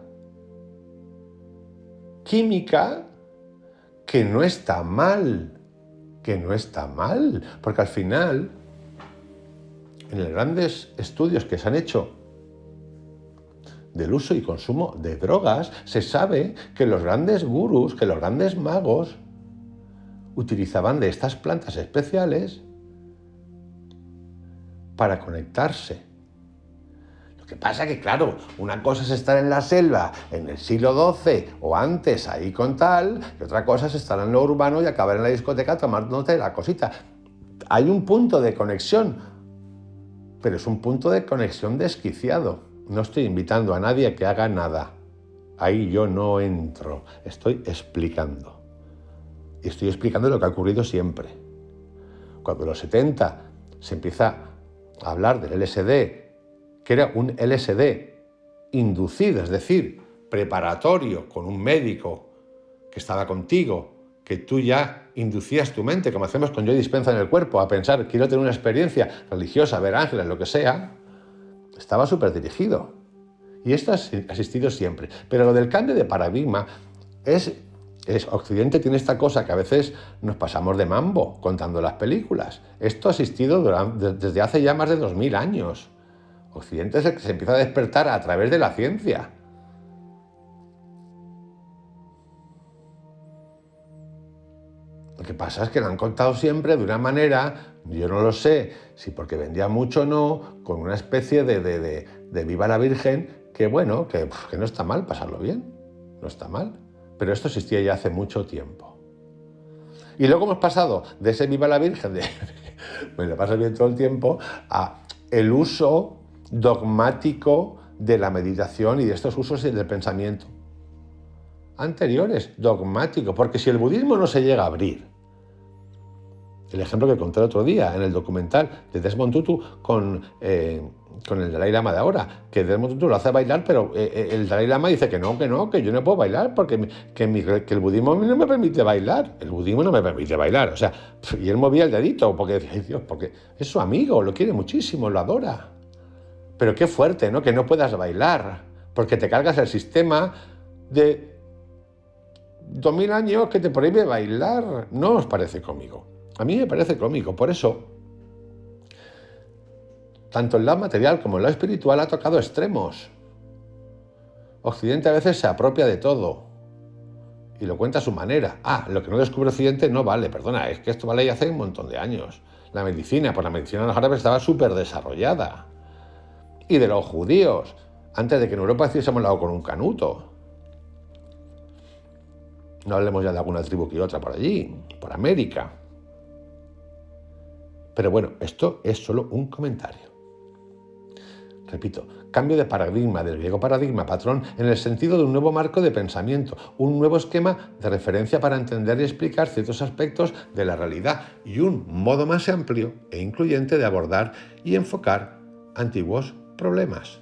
química, que no está mal, porque al final, en los grandes estudios que se han hecho del uso y consumo de drogas, se sabe que los grandes gurús, que los grandes magos, utilizaban de estas plantas especiales para conectarse. Lo que pasa que, claro, una cosa es estar en la selva en el siglo XII o antes, ahí con tal, y otra cosa es estar en lo urbano y acabar en la discoteca tomándote la cosita. Hay un punto de conexión, pero es un punto de conexión desquiciado. No estoy invitando a nadie a que haga nada. Ahí yo no entro. Estoy explicando. Y estoy explicando lo que ha ocurrido siempre. Cuando en los 70 se empieza a hablar del LSD, que era un LSD inducido, es decir, preparatorio con un médico que estaba contigo, que tú ya inducías tu mente, como hacemos con Joe Dispenza en el cuerpo, a pensar, quiero tener una experiencia religiosa, ver ángeles, lo que sea, estaba súper dirigido. Y esto ha existido siempre. Pero lo del cambio de paradigma Occidente tiene esta cosa que a veces nos pasamos de mambo contando las películas. Esto ha existido desde hace ya más de 2000 años. Occidente es el que se empieza a despertar a través de la ciencia. Lo que pasa es que lo han contado siempre de una manera, yo no lo sé si porque vendía mucho o no, con una especie de viva la Virgen, que bueno, que no está mal pasarlo bien, no está mal. Pero esto existía ya hace mucho tiempo. Y luego hemos pasado de ese viva la Virgen, de me lo paso bien todo el tiempo, a el uso dogmático de la meditación y de estos usos del pensamiento anteriores, dogmáticos, porque si el budismo no se llega a abrir, el ejemplo que conté el otro día en el documental de Desmond Tutu con el Dalai Lama de ahora, que Desmond Tutu lo hace bailar, pero el Dalai Lama dice que yo no puedo bailar porque que el budismo no me permite bailar. El budismo no me permite bailar. O sea, y él movía el dedito porque decía, ay Dios, porque es su amigo, lo quiere muchísimo, lo adora. Pero qué fuerte, ¿no? Que no puedas bailar porque te cargas el sistema de 2000 años que te prohíbe bailar. No os parece cómico. A mí me parece cómico. Por eso, tanto el lado material como el lado espiritual ha tocado extremos. Occidente a veces se apropia de todo y lo cuenta a su manera. Lo que no descubre Occidente no vale, perdona, es que esto vale ya hace un montón de años. La medicina de los árabes estaba súper desarrollada. Y de los judíos, antes de que en Europa hiciésemos lado con un canuto. No hablemos ya de alguna tribu que otra por allí, por América. Pero bueno, esto es solo un comentario. Repito, cambio de paradigma, del griego paradigma, patrón, en el sentido de un nuevo marco de pensamiento, un nuevo esquema de referencia para entender y explicar ciertos aspectos de la realidad y un modo más amplio e incluyente de abordar y enfocar antiguos problemas.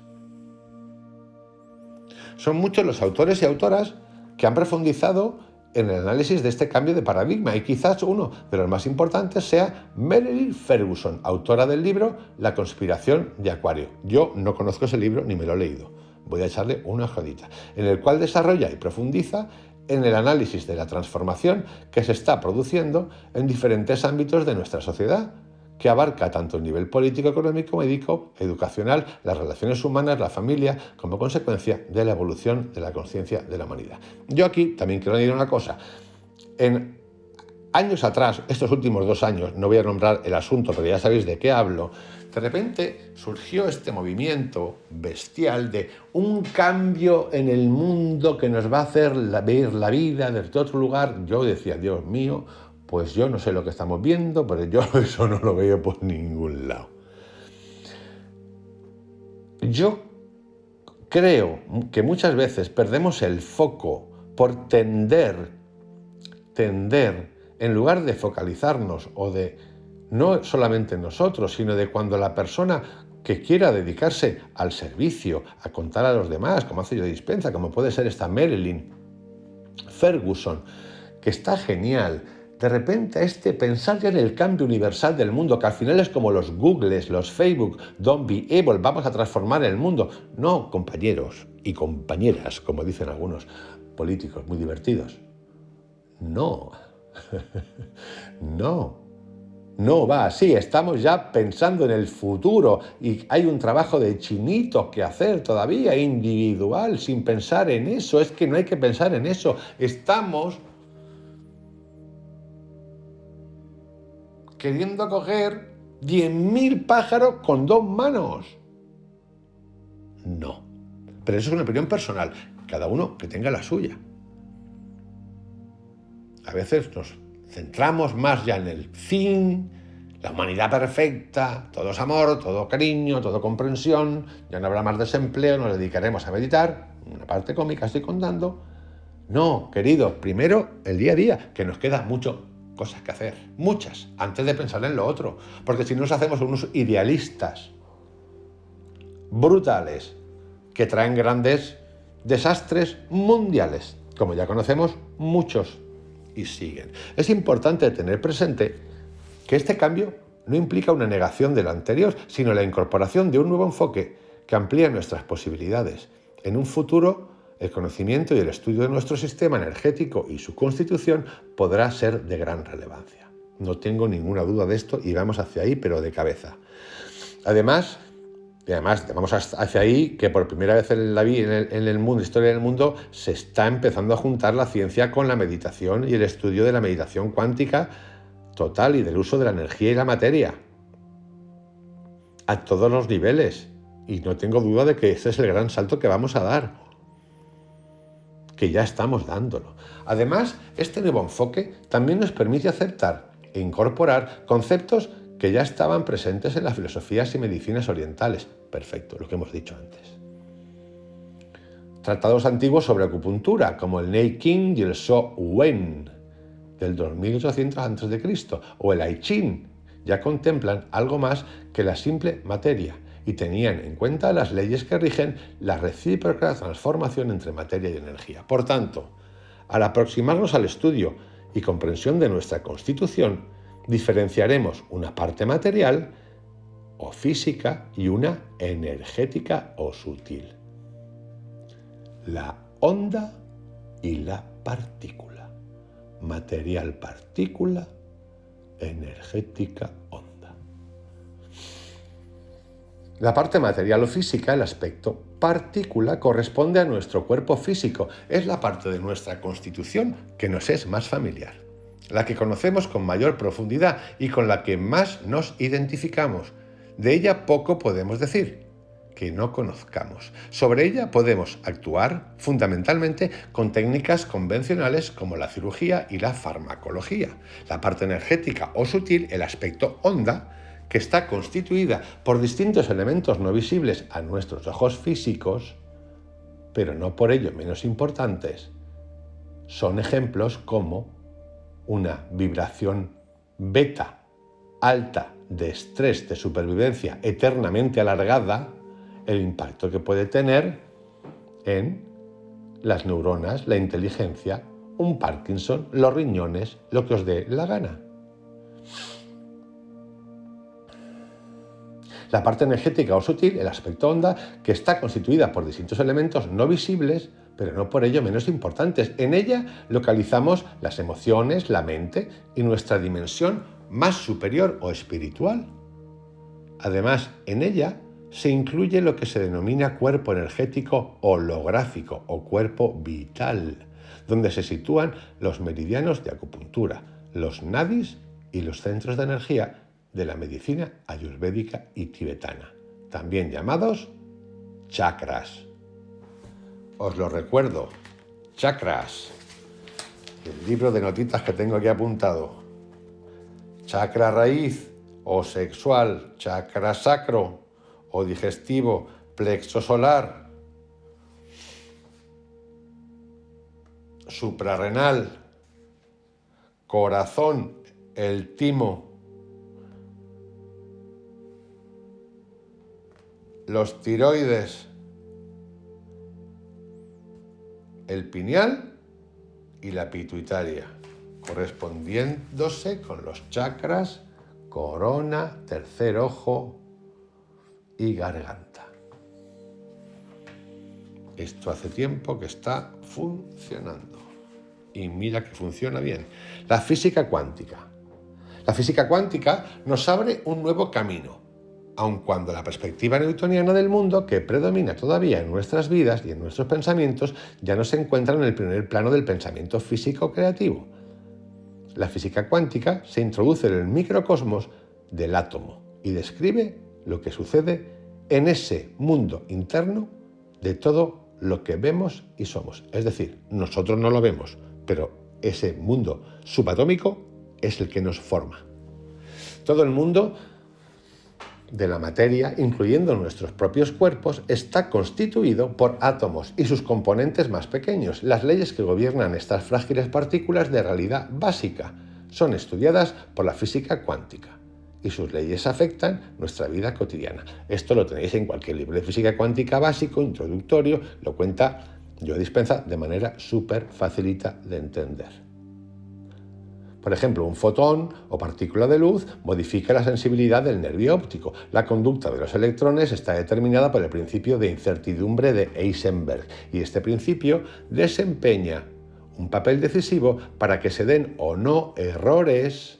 Son muchos los autores y autoras que han profundizado en el análisis de este cambio de paradigma y quizás uno de los más importantes sea Marilyn Ferguson, autora del libro La conspiración de Acuario. Yo no conozco ese libro ni me lo he leído, voy a echarle una ojadita, en el cual desarrolla y profundiza en el análisis de la transformación que se está produciendo en diferentes ámbitos de nuestra sociedad, que abarca tanto el nivel político, económico, médico, educacional, las relaciones humanas, la familia, como consecuencia de la evolución de la conciencia de la humanidad. Yo aquí también quiero añadir una cosa. En años atrás, estos últimos 2 años, no voy a nombrar el asunto, pero ya sabéis de qué hablo, de repente surgió este movimiento bestial de un cambio en el mundo que nos va a hacer ver la vida desde otro lugar. Yo decía, Dios mío, pues yo no sé lo que estamos viendo, pero yo eso no lo veo por ningún lado. Yo creo que muchas veces perdemos el foco por tender, en lugar de focalizarnos o de no solamente nosotros, sino de cuando la persona que quiera dedicarse al servicio, a contar a los demás, como hace Joe Dispenza, como puede ser esta Marilyn Ferguson, que está genial. De repente pensar ya en el cambio universal del mundo, que al final es como los Googles, los Facebook, don't be able, vamos a transformar el mundo. No, compañeros y compañeras, como dicen algunos políticos muy divertidos. No, no va así. Estamos ya pensando en el futuro y hay un trabajo de chinitos que hacer todavía, individual, sin pensar en eso. Es que no hay que pensar en eso. Estamos queriendo coger 10.000 pájaros con 2 manos. No. Pero eso es una opinión personal. Cada uno que tenga la suya. A veces nos centramos más ya en el fin, la humanidad perfecta, todo es amor, todo cariño, todo comprensión, ya no habrá más desempleo, nos dedicaremos a meditar. Una parte cómica estoy contando. No, querido, primero el día a día, que nos queda mucho cosas que hacer, muchas, antes de pensar en lo otro, porque si no nos hacemos unos idealistas brutales que traen grandes desastres mundiales, como ya conocemos muchos y siguen. Es importante tener presente que este cambio no implica una negación de lo anterior, sino la incorporación de un nuevo enfoque que amplía nuestras posibilidades. En un futuro, el conocimiento y el estudio de nuestro sistema energético y su constitución podrá ser de gran relevancia. No tengo ninguna duda de esto y vamos hacia ahí, pero de cabeza. Además, vamos hacia ahí que por primera vez en el mundo, historia del mundo, se está empezando a juntar la ciencia con la meditación y el estudio de la meditación cuántica total y del uso de la energía y la materia a todos los niveles. Y no tengo duda de que ese es el gran salto que vamos a dar, que ya estamos dándolo. Además, este nuevo enfoque también nos permite aceptar e incorporar conceptos que ya estaban presentes en las filosofías y medicinas orientales. Perfecto, lo que hemos dicho antes. tratados antiguos sobre acupuntura, como el Nei Qing y el Shou Wen, del 2800 a.C., o el I Ching, ya contemplan algo más que la simple materia y tenían en cuenta las leyes que rigen la recíproca transformación entre materia y energía. Por tanto, al aproximarnos al estudio y comprensión de nuestra constitución, diferenciaremos una parte material o física y una energética o sutil. La onda y la partícula. Material partícula, energética onda. La parte material o física, el aspecto partícula, corresponde a nuestro cuerpo físico. Es la parte de nuestra constitución que nos es más familiar, la que conocemos con mayor profundidad y con la que más nos identificamos. De ella poco podemos decir que no conozcamos. Sobre ella podemos actuar fundamentalmente con técnicas convencionales como la cirugía y la farmacología. La parte energética o sutil, el aspecto onda, que está constituida por distintos elementos no visibles a nuestros ojos físicos, pero no por ello menos importantes, son ejemplos como una vibración beta alta de estrés de supervivencia eternamente alargada, el impacto que puede tener en las neuronas, la inteligencia, un Parkinson, los riñones, lo que os dé la gana. La parte energética o sutil, el aspecto onda, que está constituida por distintos elementos no visibles, pero no por ello menos importantes. En ella localizamos las emociones, la mente y nuestra dimensión más superior o espiritual. Además, en ella se incluye lo que se denomina cuerpo energético holográfico o cuerpo vital, donde se sitúan los meridianos de acupuntura, los nadis y los centros de energía de la medicina ayurvédica y tibetana, también llamados chakras. Os lo recuerdo, chakras, el libro de notitas que tengo aquí apuntado. Chakra raíz o sexual, chakra sacro o digestivo, plexo solar, suprarrenal, corazón, el timo, los tiroides, el pineal y la pituitaria, correspondiéndose con los chakras corona, tercer ojo y garganta. Esto hace tiempo que está funcionando y mira que funciona bien. La física cuántica. La física cuántica nos abre un nuevo camino, aun cuando la perspectiva newtoniana del mundo, que predomina todavía en nuestras vidas y en nuestros pensamientos, ya no se encuentra en el primer plano del pensamiento físico creativo. La física cuántica se introduce en el microcosmos del átomo y describe lo que sucede en ese mundo interno de todo lo que vemos y somos. Es decir, nosotros no lo vemos, pero ese mundo subatómico es el que nos forma. Todo el mundo de la materia, incluyendo nuestros propios cuerpos, está constituido por átomos y sus componentes más pequeños. Las leyes que gobiernan estas frágiles partículas de realidad básica son estudiadas por la física cuántica y sus leyes afectan nuestra vida cotidiana. Esto lo tenéis en cualquier libro de física cuántica básico, introductorio, lo cuenta Joe Dispenza de manera súper facilita de entender. Por ejemplo, un fotón o partícula de luz modifica la sensibilidad del nervio óptico. La conducta de los electrones está determinada por el principio de incertidumbre de Heisenberg y este principio desempeña un papel decisivo para que se den o no errores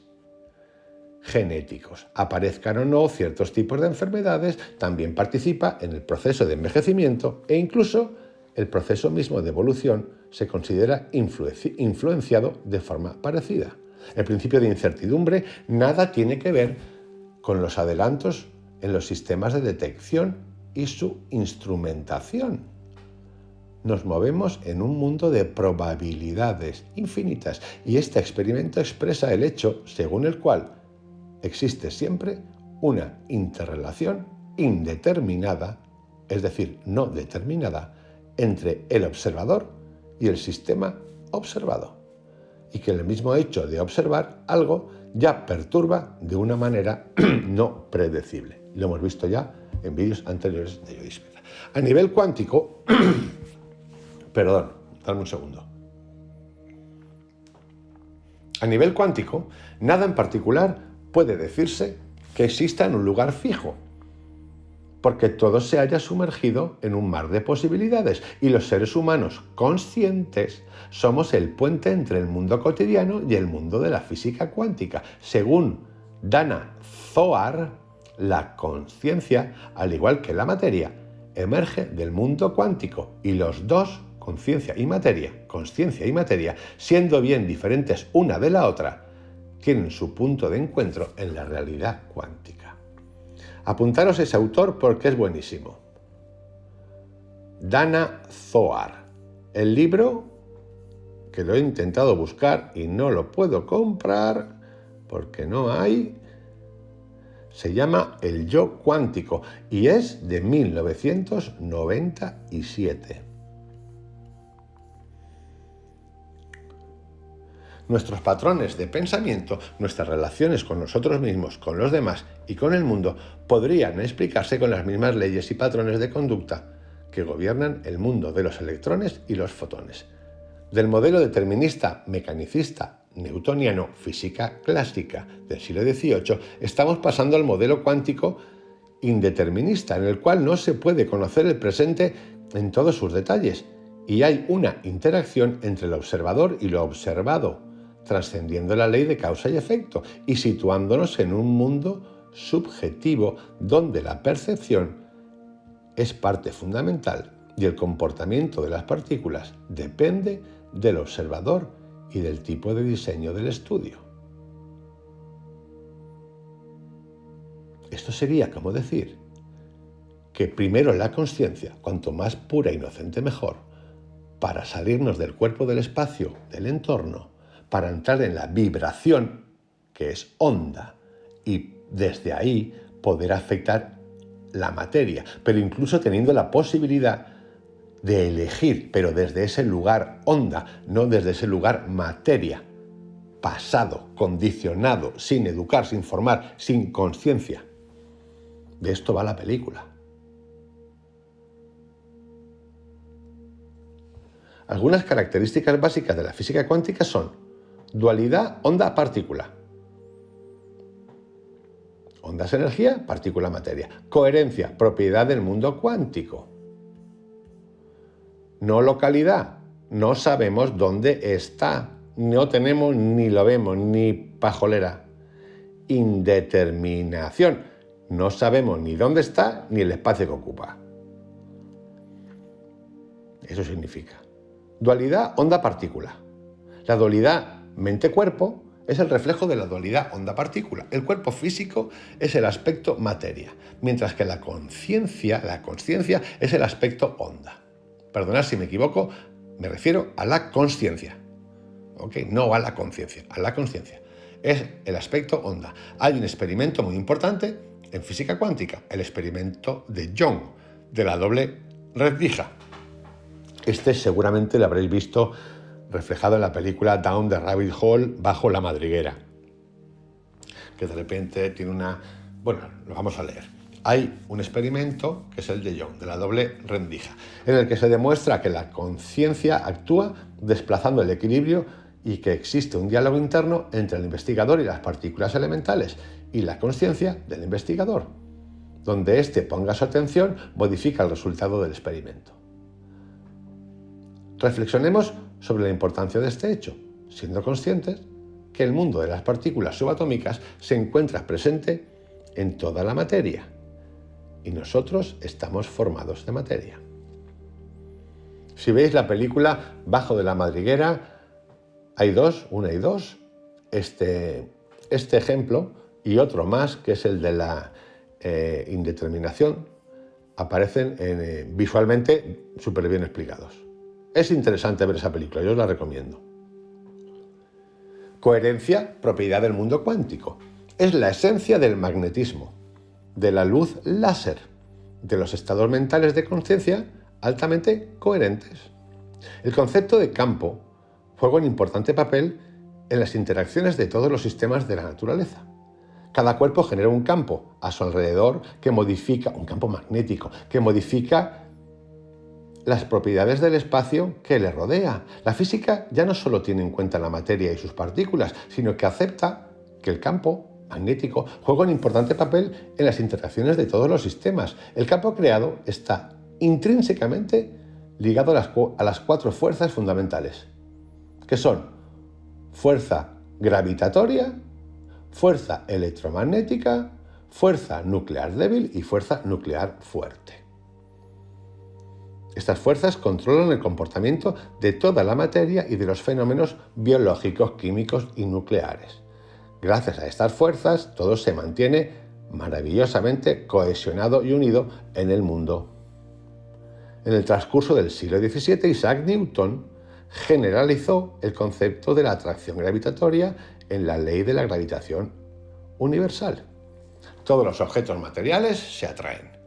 genéticos, aparezcan o no ciertos tipos de enfermedades, también participa en el proceso de envejecimiento e incluso el proceso mismo de evolución se considera influenciado de forma parecida. El principio de incertidumbre nada tiene que ver con los adelantos en los sistemas de detección y su instrumentación. Nos movemos en un mundo de probabilidades infinitas y este experimento expresa el hecho según el cual existe siempre una interrelación indeterminada, es decir, no determinada, entre el observador y el sistema observado, y que el mismo hecho de observar algo ya perturba de una manera no predecible. Lo hemos visto ya en vídeos anteriores de Yoísmeda. A nivel cuántico, perdón, dame un segundo. A nivel cuántico, nada en particular puede decirse que exista en un lugar fijo, porque todo se haya sumergido en un mar de posibilidades y los seres humanos conscientes somos el puente entre el mundo cotidiano y el mundo de la física cuántica. Según Dana Zohar, la conciencia, al igual que la materia, emerge del mundo cuántico y los dos, conciencia y materia, siendo bien diferentes una de la otra, tienen su punto de encuentro en la realidad cuántica. Apuntaros ese autor porque es buenísimo. Dana Zohar. El libro, que lo he intentado buscar y no lo puedo comprar porque no hay, se llama El Yo Cuántico y es de 1997. Nuestros patrones de pensamiento, nuestras relaciones con nosotros mismos, con los demás y con el mundo podrían explicarse con las mismas leyes y patrones de conducta que gobiernan el mundo de los electrones y los fotones. Del modelo determinista, mecanicista, newtoniano, física clásica del siglo XVIII, estamos pasando al modelo cuántico indeterminista, en el cual no se puede conocer el presente en todos sus detalles y hay una interacción entre el observador y lo observado, trascendiendo la ley de causa y efecto y situándonos en un mundo subjetivo donde la percepción es parte fundamental y el comportamiento de las partículas depende del observador y del tipo de diseño del estudio. Esto sería como decir que primero la conciencia, cuanto más pura e inocente mejor, para salirnos del cuerpo del espacio, del entorno, para entrar en la vibración, que es onda, y desde ahí poder afectar la materia, pero incluso teniendo la posibilidad de elegir, pero desde ese lugar onda, no desde ese lugar materia, pasado, condicionado, sin educar, sin formar, sin conciencia. De esto va la película. Algunas características básicas de la física cuántica son dualidad onda-partícula, ondas energía, partícula materia, coherencia, propiedad del mundo cuántico, no localidad, no sabemos dónde está, no tenemos ni lo vemos, ni pajolera, indeterminación, no sabemos ni dónde está ni el espacio que ocupa. Eso significa dualidad onda-partícula. La dualidad mente-cuerpo es el reflejo de la dualidad onda-partícula. El cuerpo físico es el aspecto materia, mientras que la conciencia es el aspecto onda. Perdonad si me equivoco, me refiero a la consciencia. ¿Okay? No a la conciencia, a la consciencia. Es el aspecto onda. Hay un experimento muy importante en física cuántica, el experimento de Young, de la doble rendija. Este seguramente lo habréis visto reflejado en la película Down the Rabbit Hole, bajo la madriguera, que de repente tiene una... Bueno, lo vamos a leer. Hay un experimento que es el de Young, de la doble rendija, en el que se demuestra que la conciencia actúa desplazando el equilibrio y que existe un diálogo interno entre el investigador y las partículas elementales y la conciencia del investigador. Donde éste ponga su atención, modifica el resultado del experimento. Reflexionemos sobre la importancia de este hecho, siendo conscientes que el mundo de las partículas subatómicas se encuentra presente en toda la materia y nosotros estamos formados de materia. Si veis la película Bajo de la madriguera, hay dos, una y dos. Este ejemplo y otro más, que es el de la indeterminación, aparecen visualmente súper bien explicados. Es interesante ver esa película, yo os la recomiendo. Coherencia, propiedad del mundo cuántico. Es la esencia del magnetismo, de la luz láser, de los estados mentales de conciencia altamente coherentes. El concepto de campo juega un importante papel en las interacciones de todos los sistemas de la naturaleza. Cada cuerpo genera un campo a su alrededor que modifica, un campo magnético, que modifica las propiedades del espacio que le rodea. La física ya no solo tiene en cuenta la materia y sus partículas, sino que acepta que el campo magnético juega un importante papel en las interacciones de todos los sistemas. El campo creado está intrínsecamente ligado a las 4 fuerzas fundamentales, que son fuerza gravitatoria, fuerza electromagnética, fuerza nuclear débil y fuerza nuclear fuerte. Estas fuerzas controlan el comportamiento de toda la materia y de los fenómenos biológicos, químicos y nucleares. Gracias a estas fuerzas, todo se mantiene maravillosamente cohesionado y unido en el mundo. En el transcurso del siglo XVII, Isaac Newton generalizó el concepto de la atracción gravitatoria en la ley de la gravitación universal. Todos los objetos materiales se atraen.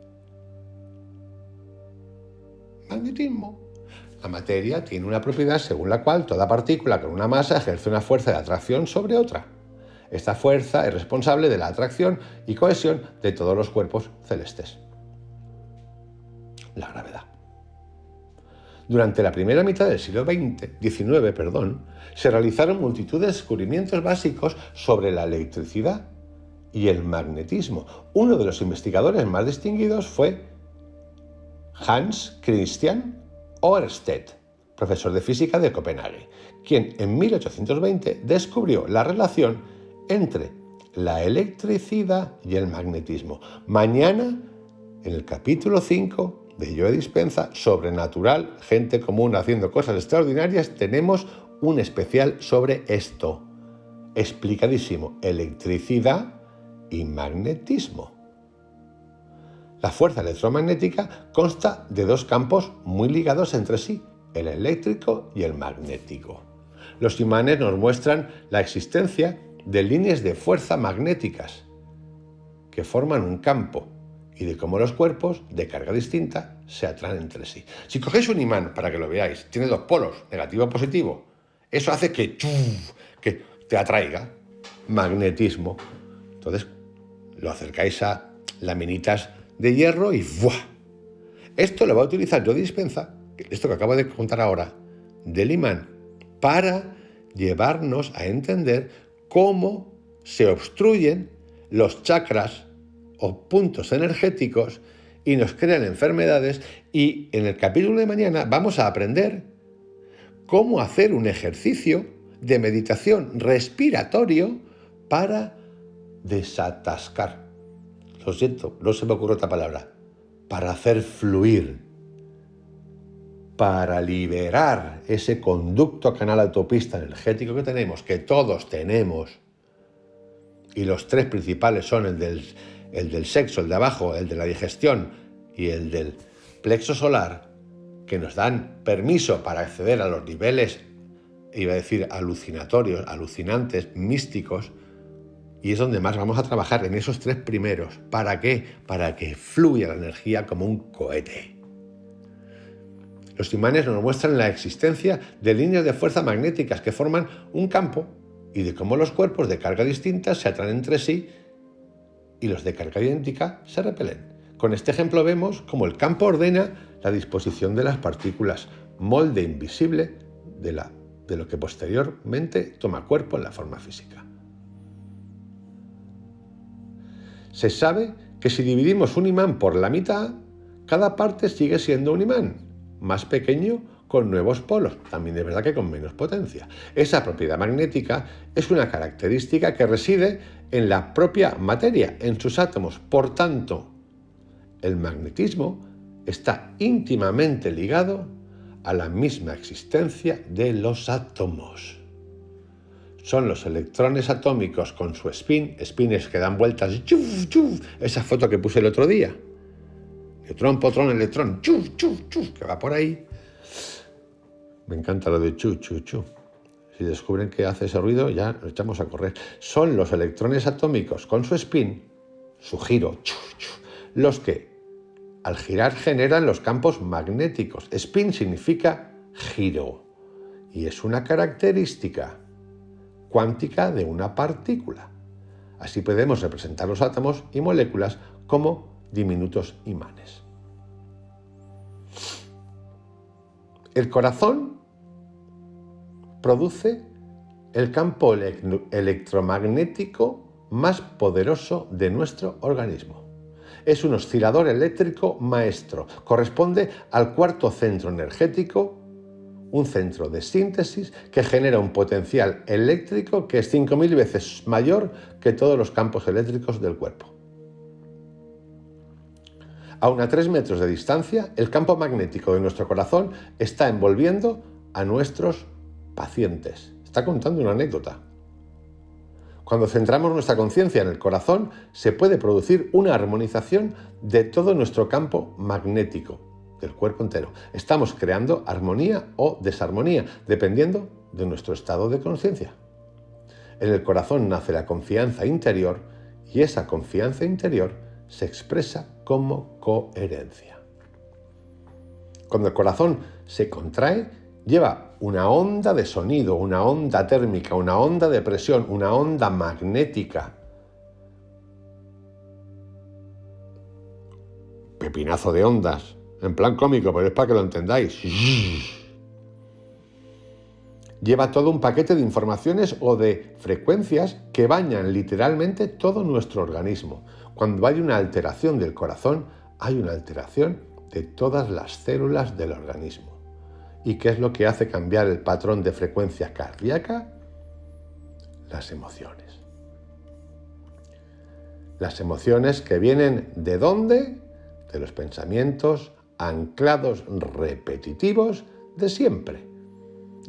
Magnetismo. La materia tiene una propiedad según la cual toda partícula con una masa ejerce una fuerza de atracción sobre otra. Esta fuerza es responsable de la atracción y cohesión de todos los cuerpos celestes. La gravedad. Durante la primera mitad del siglo XIX, se realizaron multitud de descubrimientos básicos sobre la electricidad y el magnetismo. Uno de los investigadores más distinguidos fue Hans Christian Ørsted, profesor de física de Copenhague, quien en 1820 descubrió la relación entre la electricidad y el magnetismo. Mañana, en el capítulo 5 de Joe Dispenza, Sobrenatural, gente común haciendo cosas extraordinarias, tenemos un especial sobre esto. Explicadísimo, electricidad y magnetismo. La fuerza electromagnética consta de 2 campos muy ligados entre sí, el eléctrico y el magnético. Los imanes nos muestran la existencia de líneas de fuerza magnéticas que forman un campo y de cómo los cuerpos de carga distinta se atraen entre sí. Si cogéis un imán, para que lo veáis, tiene 2 polos, negativo y positivo, eso hace que te atraiga. Magnetismo. Entonces lo acercáis a laminitas de hierro y ¡buah! Esto lo va a utilizar Joe Dispenza, esto que acabo de contar ahora, del imán, para llevarnos a entender cómo se obstruyen los chakras o puntos energéticos y nos crean enfermedades. Y en el capítulo de mañana vamos a aprender cómo hacer un ejercicio de meditación respiratorio para desatascar. Lo siento, no se me ocurre otra palabra. Para hacer fluir, para liberar ese conducto, canal, autopista energético que tenemos, que todos tenemos. Y los 3 principales son el del sexo, el de abajo, el de la digestión y el del plexo solar, que nos dan permiso para acceder a los niveles, iba a decir alucinatorios, alucinantes, místicos, y es donde más vamos a trabajar, en esos 3 primeros. ¿Para qué? Para que fluya la energía como un cohete. Los imanes nos muestran la existencia de líneas de fuerza magnéticas que forman un campo y de cómo los cuerpos de carga distinta se atraen entre sí y los de carga idéntica se repelen. Con este ejemplo vemos cómo el campo ordena la disposición de las partículas, molde invisible de lo que posteriormente toma cuerpo en la forma física. Se sabe que si dividimos un imán por la mitad, cada parte sigue siendo un imán, más pequeño con nuevos polos, también es verdad que con menos potencia. Esa propiedad magnética es una característica que reside en la propia materia, en sus átomos. Por tanto, el magnetismo está íntimamente ligado a la misma existencia de los átomos. Son los electrones atómicos con su spines que dan vueltas, chuf, chuf, esa foto que puse el otro día. Neutrón, potrón, electrón, chuf, chuf, chuf, que va por ahí. Me encanta lo de chu, chu, chu. Si descubren que hace ese ruido, ya lo echamos a correr. Son los electrones atómicos con su spin, su giro, chuf, chuf, los que Al girar generan los campos magnéticos. Spin significa giro y es una característica cuántica de una partícula. Así podemos representar los átomos y moléculas como diminutos imanes. El corazón produce el campo electromagnético más poderoso de nuestro organismo. Es un oscilador eléctrico maestro. Corresponde al cuarto centro energético, un centro de síntesis que genera un potencial eléctrico que es 5.000 veces mayor que todos los campos eléctricos del cuerpo. Aún a 3 metros de distancia, el campo magnético de nuestro corazón está envolviendo a nuestros pacientes. Está contando una anécdota. Cuando centramos nuestra conciencia en el corazón, se puede producir una armonización de todo nuestro campo magnético, del cuerpo entero. Estamos creando armonía o desarmonía, dependiendo de nuestro estado de conciencia. En el corazón nace la confianza interior y esa confianza interior se expresa como coherencia. Cuando el corazón se contrae, lleva una onda de sonido, una onda térmica, una onda de presión, una onda magnética. Pepinazo de ondas, en plan cómico, pero es para que lo entendáis. Lleva todo un paquete de informaciones o de frecuencias que bañan literalmente todo nuestro organismo. Cuando hay una alteración del corazón, hay una alteración de todas las células del organismo. ¿Y qué es lo que hace cambiar el patrón de frecuencia cardíaca? Las emociones. Las emociones que vienen ¿de dónde? De los pensamientos anclados repetitivos de siempre.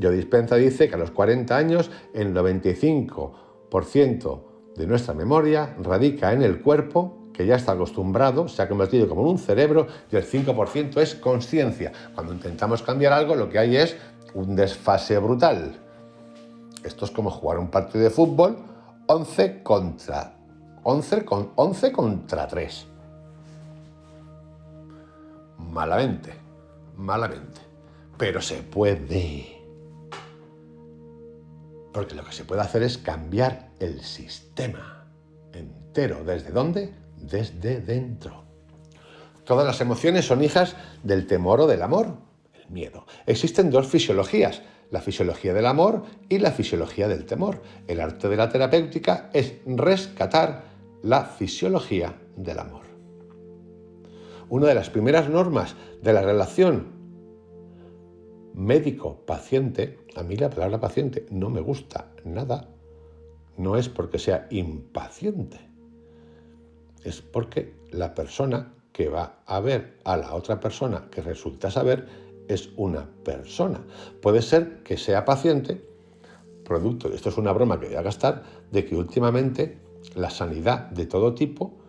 Joe Dispenza dice que a los 40 años el 95% de nuestra memoria radica en el cuerpo, que ya está acostumbrado, se ha convertido como en un cerebro, y el 5% es consciencia. Cuando intentamos cambiar algo, lo que hay es un desfase brutal. Esto es como jugar un partido de fútbol 11 contra 3. Malamente. Pero se puede. Porque lo que se puede hacer es cambiar el sistema entero. ¿Desde dónde? Desde dentro. Todas las emociones son hijas del temor o del amor, el miedo. Existen dos fisiologías, la fisiología del amor y la fisiología del temor. El arte de la terapéutica es rescatar la fisiología del amor. Una de las primeras normas de la relación médico-paciente, a mí la palabra paciente no me gusta nada, no es porque sea impaciente, es porque la persona que va a ver a la otra persona que resulta saber es una persona. Puede ser que sea paciente, producto, esto es una broma que voy a gastar, de que últimamente la sanidad de todo tipo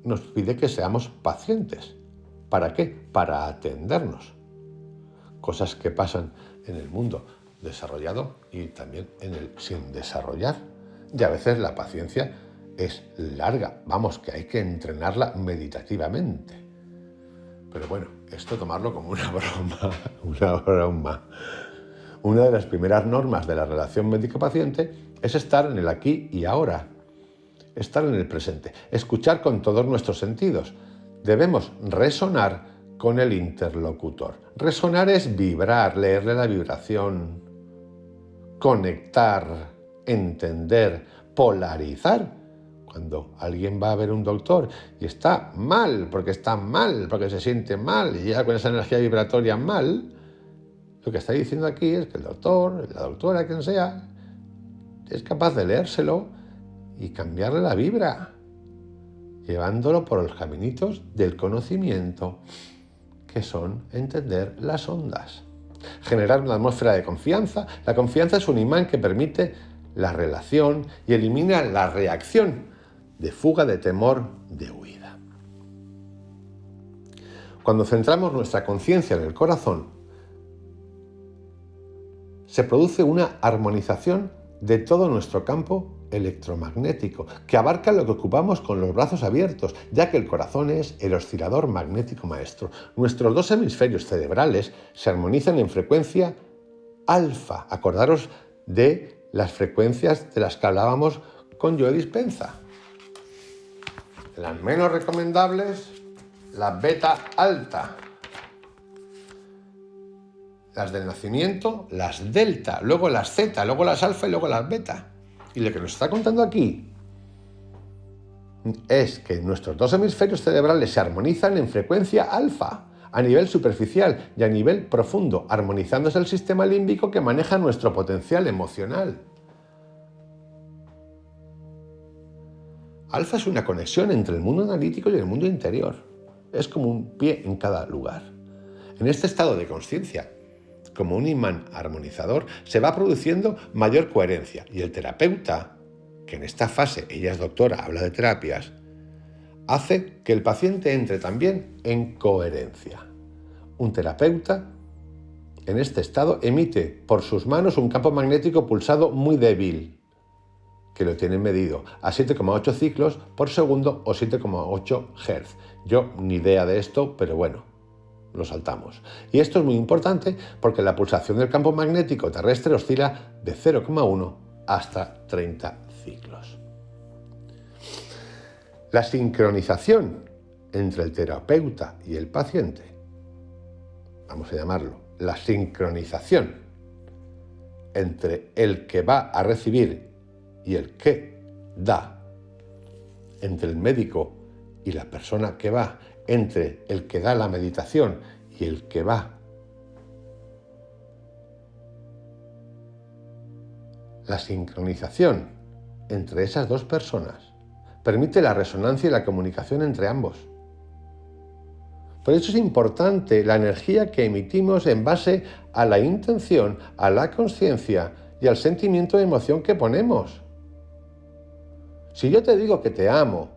nos pide que seamos pacientes. ¿Para qué? Para atendernos. Cosas que pasan en el mundo desarrollado y también en el sin desarrollar. Y a veces la paciencia es larga, vamos, que hay que entrenarla meditativamente. Pero bueno, esto tomarlo como una broma. Una de las primeras normas de la relación médico-paciente es estar en el aquí y ahora, estar en el presente, escuchar con todos nuestros sentidos. Debemos resonar con el interlocutor. Resonar es vibrar, leerle la vibración, conectar, entender, polarizar. Cuando alguien va a ver a un doctor y está mal, porque se siente mal y llega con esa energía vibratoria mal, lo que está diciendo aquí es que el doctor, la doctora, quien sea, es capaz de leérselo y cambiarle la vibra, llevándolo por los caminitos del conocimiento, que son entender las ondas. Generar una atmósfera de confianza. La confianza es un imán que permite la relación y elimina la reacción de fuga, de temor, de huida. Cuando centramos nuestra conciencia en el corazón, se produce una armonización de todo nuestro campo electromagnético, que abarca lo que ocupamos con los brazos abiertos, ya que el corazón es el oscilador magnético maestro. Nuestros dos hemisferios cerebrales se armonizan en frecuencia alfa. Acordaros de las frecuencias de las que hablábamos con Joe Dispenza. Las menos recomendables, la beta alta. Las del nacimiento, las delta, luego las zeta, luego las alfa y luego las beta. Y lo que nos está contando aquí es que nuestros dos hemisferios cerebrales se armonizan en frecuencia alfa, a nivel superficial y a nivel profundo, armonizándose el sistema límbico que maneja nuestro potencial emocional. Alfa es una conexión entre el mundo analítico y el mundo interior. Es como un pie en cada lugar. En este estado de conciencia, como un imán armonizador, se va produciendo mayor coherencia y el terapeuta, que en esta fase, ella es doctora, habla de terapias, hace que el paciente entre también en coherencia. Un terapeuta en este estado emite por sus manos un campo magnético pulsado muy débil, que lo tienen medido a 7,8 ciclos por segundo o 7,8 Hz. Yo ni idea de esto, pero bueno, lo saltamos. Y esto es muy importante porque la pulsación del campo magnético terrestre oscila de 0,1 hasta 30 ciclos. La sincronización entre el terapeuta y el paciente, vamos a llamarlo, la sincronización entre el que va a recibir y el que da, entre el médico y la persona que va, entre el que da la meditación y el que va. La sincronización entre esas dos personas permite la resonancia y la comunicación entre ambos. Por eso es importante la energía que emitimos en base a la intención, a la conciencia y al sentimiento de emoción que ponemos. Si yo te digo que te amo,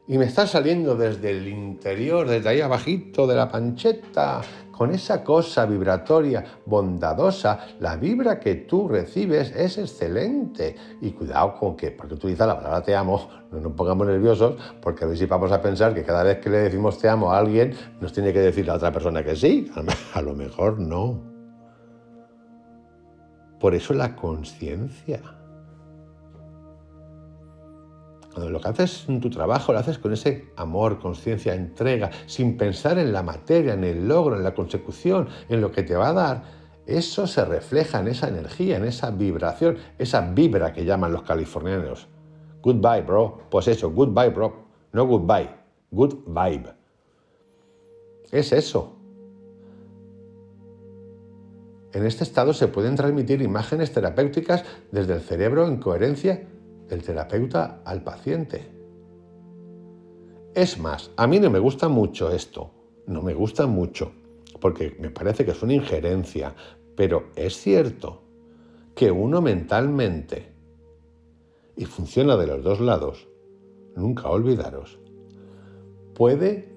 y me está saliendo desde el interior, desde ahí abajito de la pancheta, con esa cosa vibratoria, bondadosa, la vibra que tú recibes es excelente. Y cuidado con que, porque utiliza la palabra te amo, no nos pongamos nerviosos, porque a ver si vamos a pensar que cada vez que le decimos te amo a alguien, nos tiene que decir la otra persona que sí. A lo mejor no. Por eso la conciencia. Cuando lo que haces en tu trabajo lo haces con ese amor, conciencia, entrega, sin pensar en la materia, en el logro, en la consecución, en lo que te va a dar, eso se refleja en esa energía, en esa vibración, esa vibra que llaman los californianos. Goodbye, bro. Pues eso, goodbye, bro. No goodbye, good vibe. Es eso. En este estado se pueden transmitir imágenes terapéuticas desde el cerebro en coherencia del terapeuta al paciente. Es más, a mí no me gusta mucho esto, no me gusta mucho, porque me parece que es una injerencia, pero es cierto que uno mentalmente, y funciona de los dos lados, nunca olvidaros, puede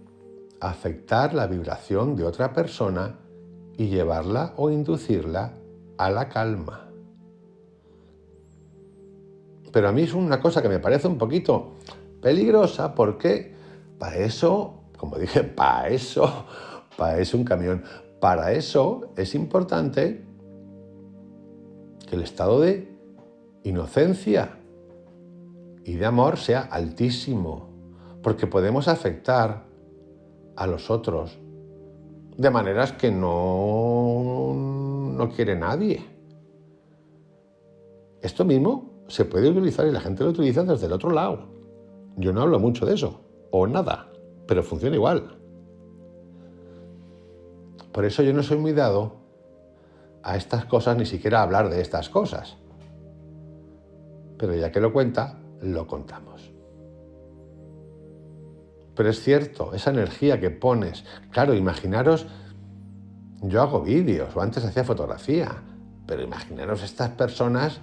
afectar la vibración de otra persona y llevarla o inducirla a la calma. Pero a mí es una cosa que me parece un poquito peligrosa porque para eso, como dije, para eso un camión. Para eso es importante que el estado de inocencia y de amor sea altísimo, porque podemos afectar a los otros de maneras que no quiere nadie. Esto mismo se puede utilizar y la gente lo utiliza desde el otro lado. Yo no hablo mucho de eso, o nada, pero funciona igual. Por eso yo no soy muy dado a estas cosas, ni siquiera a hablar de estas cosas. Pero ya que lo cuenta, lo contamos. Pero es cierto, esa energía que pones, claro, imaginaros, yo hago vídeos, o antes hacía fotografía, pero imaginaros estas personas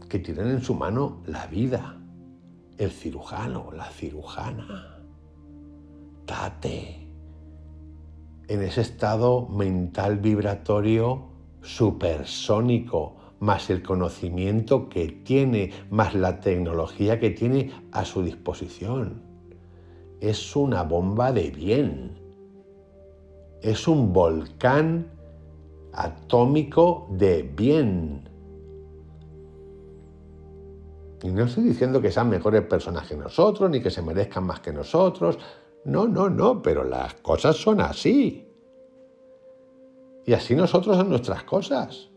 que tienen en su mano la vida, el cirujano, la cirujana, date, en ese estado mental vibratorio supersónico, más el conocimiento que tiene, más la tecnología que tiene a su disposición. Es una bomba de bien. Es un volcán atómico de bien. Y no estoy diciendo que sean mejores personas que nosotros, ni que se merezcan más que nosotros. No, pero las cosas son así. Y así nosotros en nuestras cosas.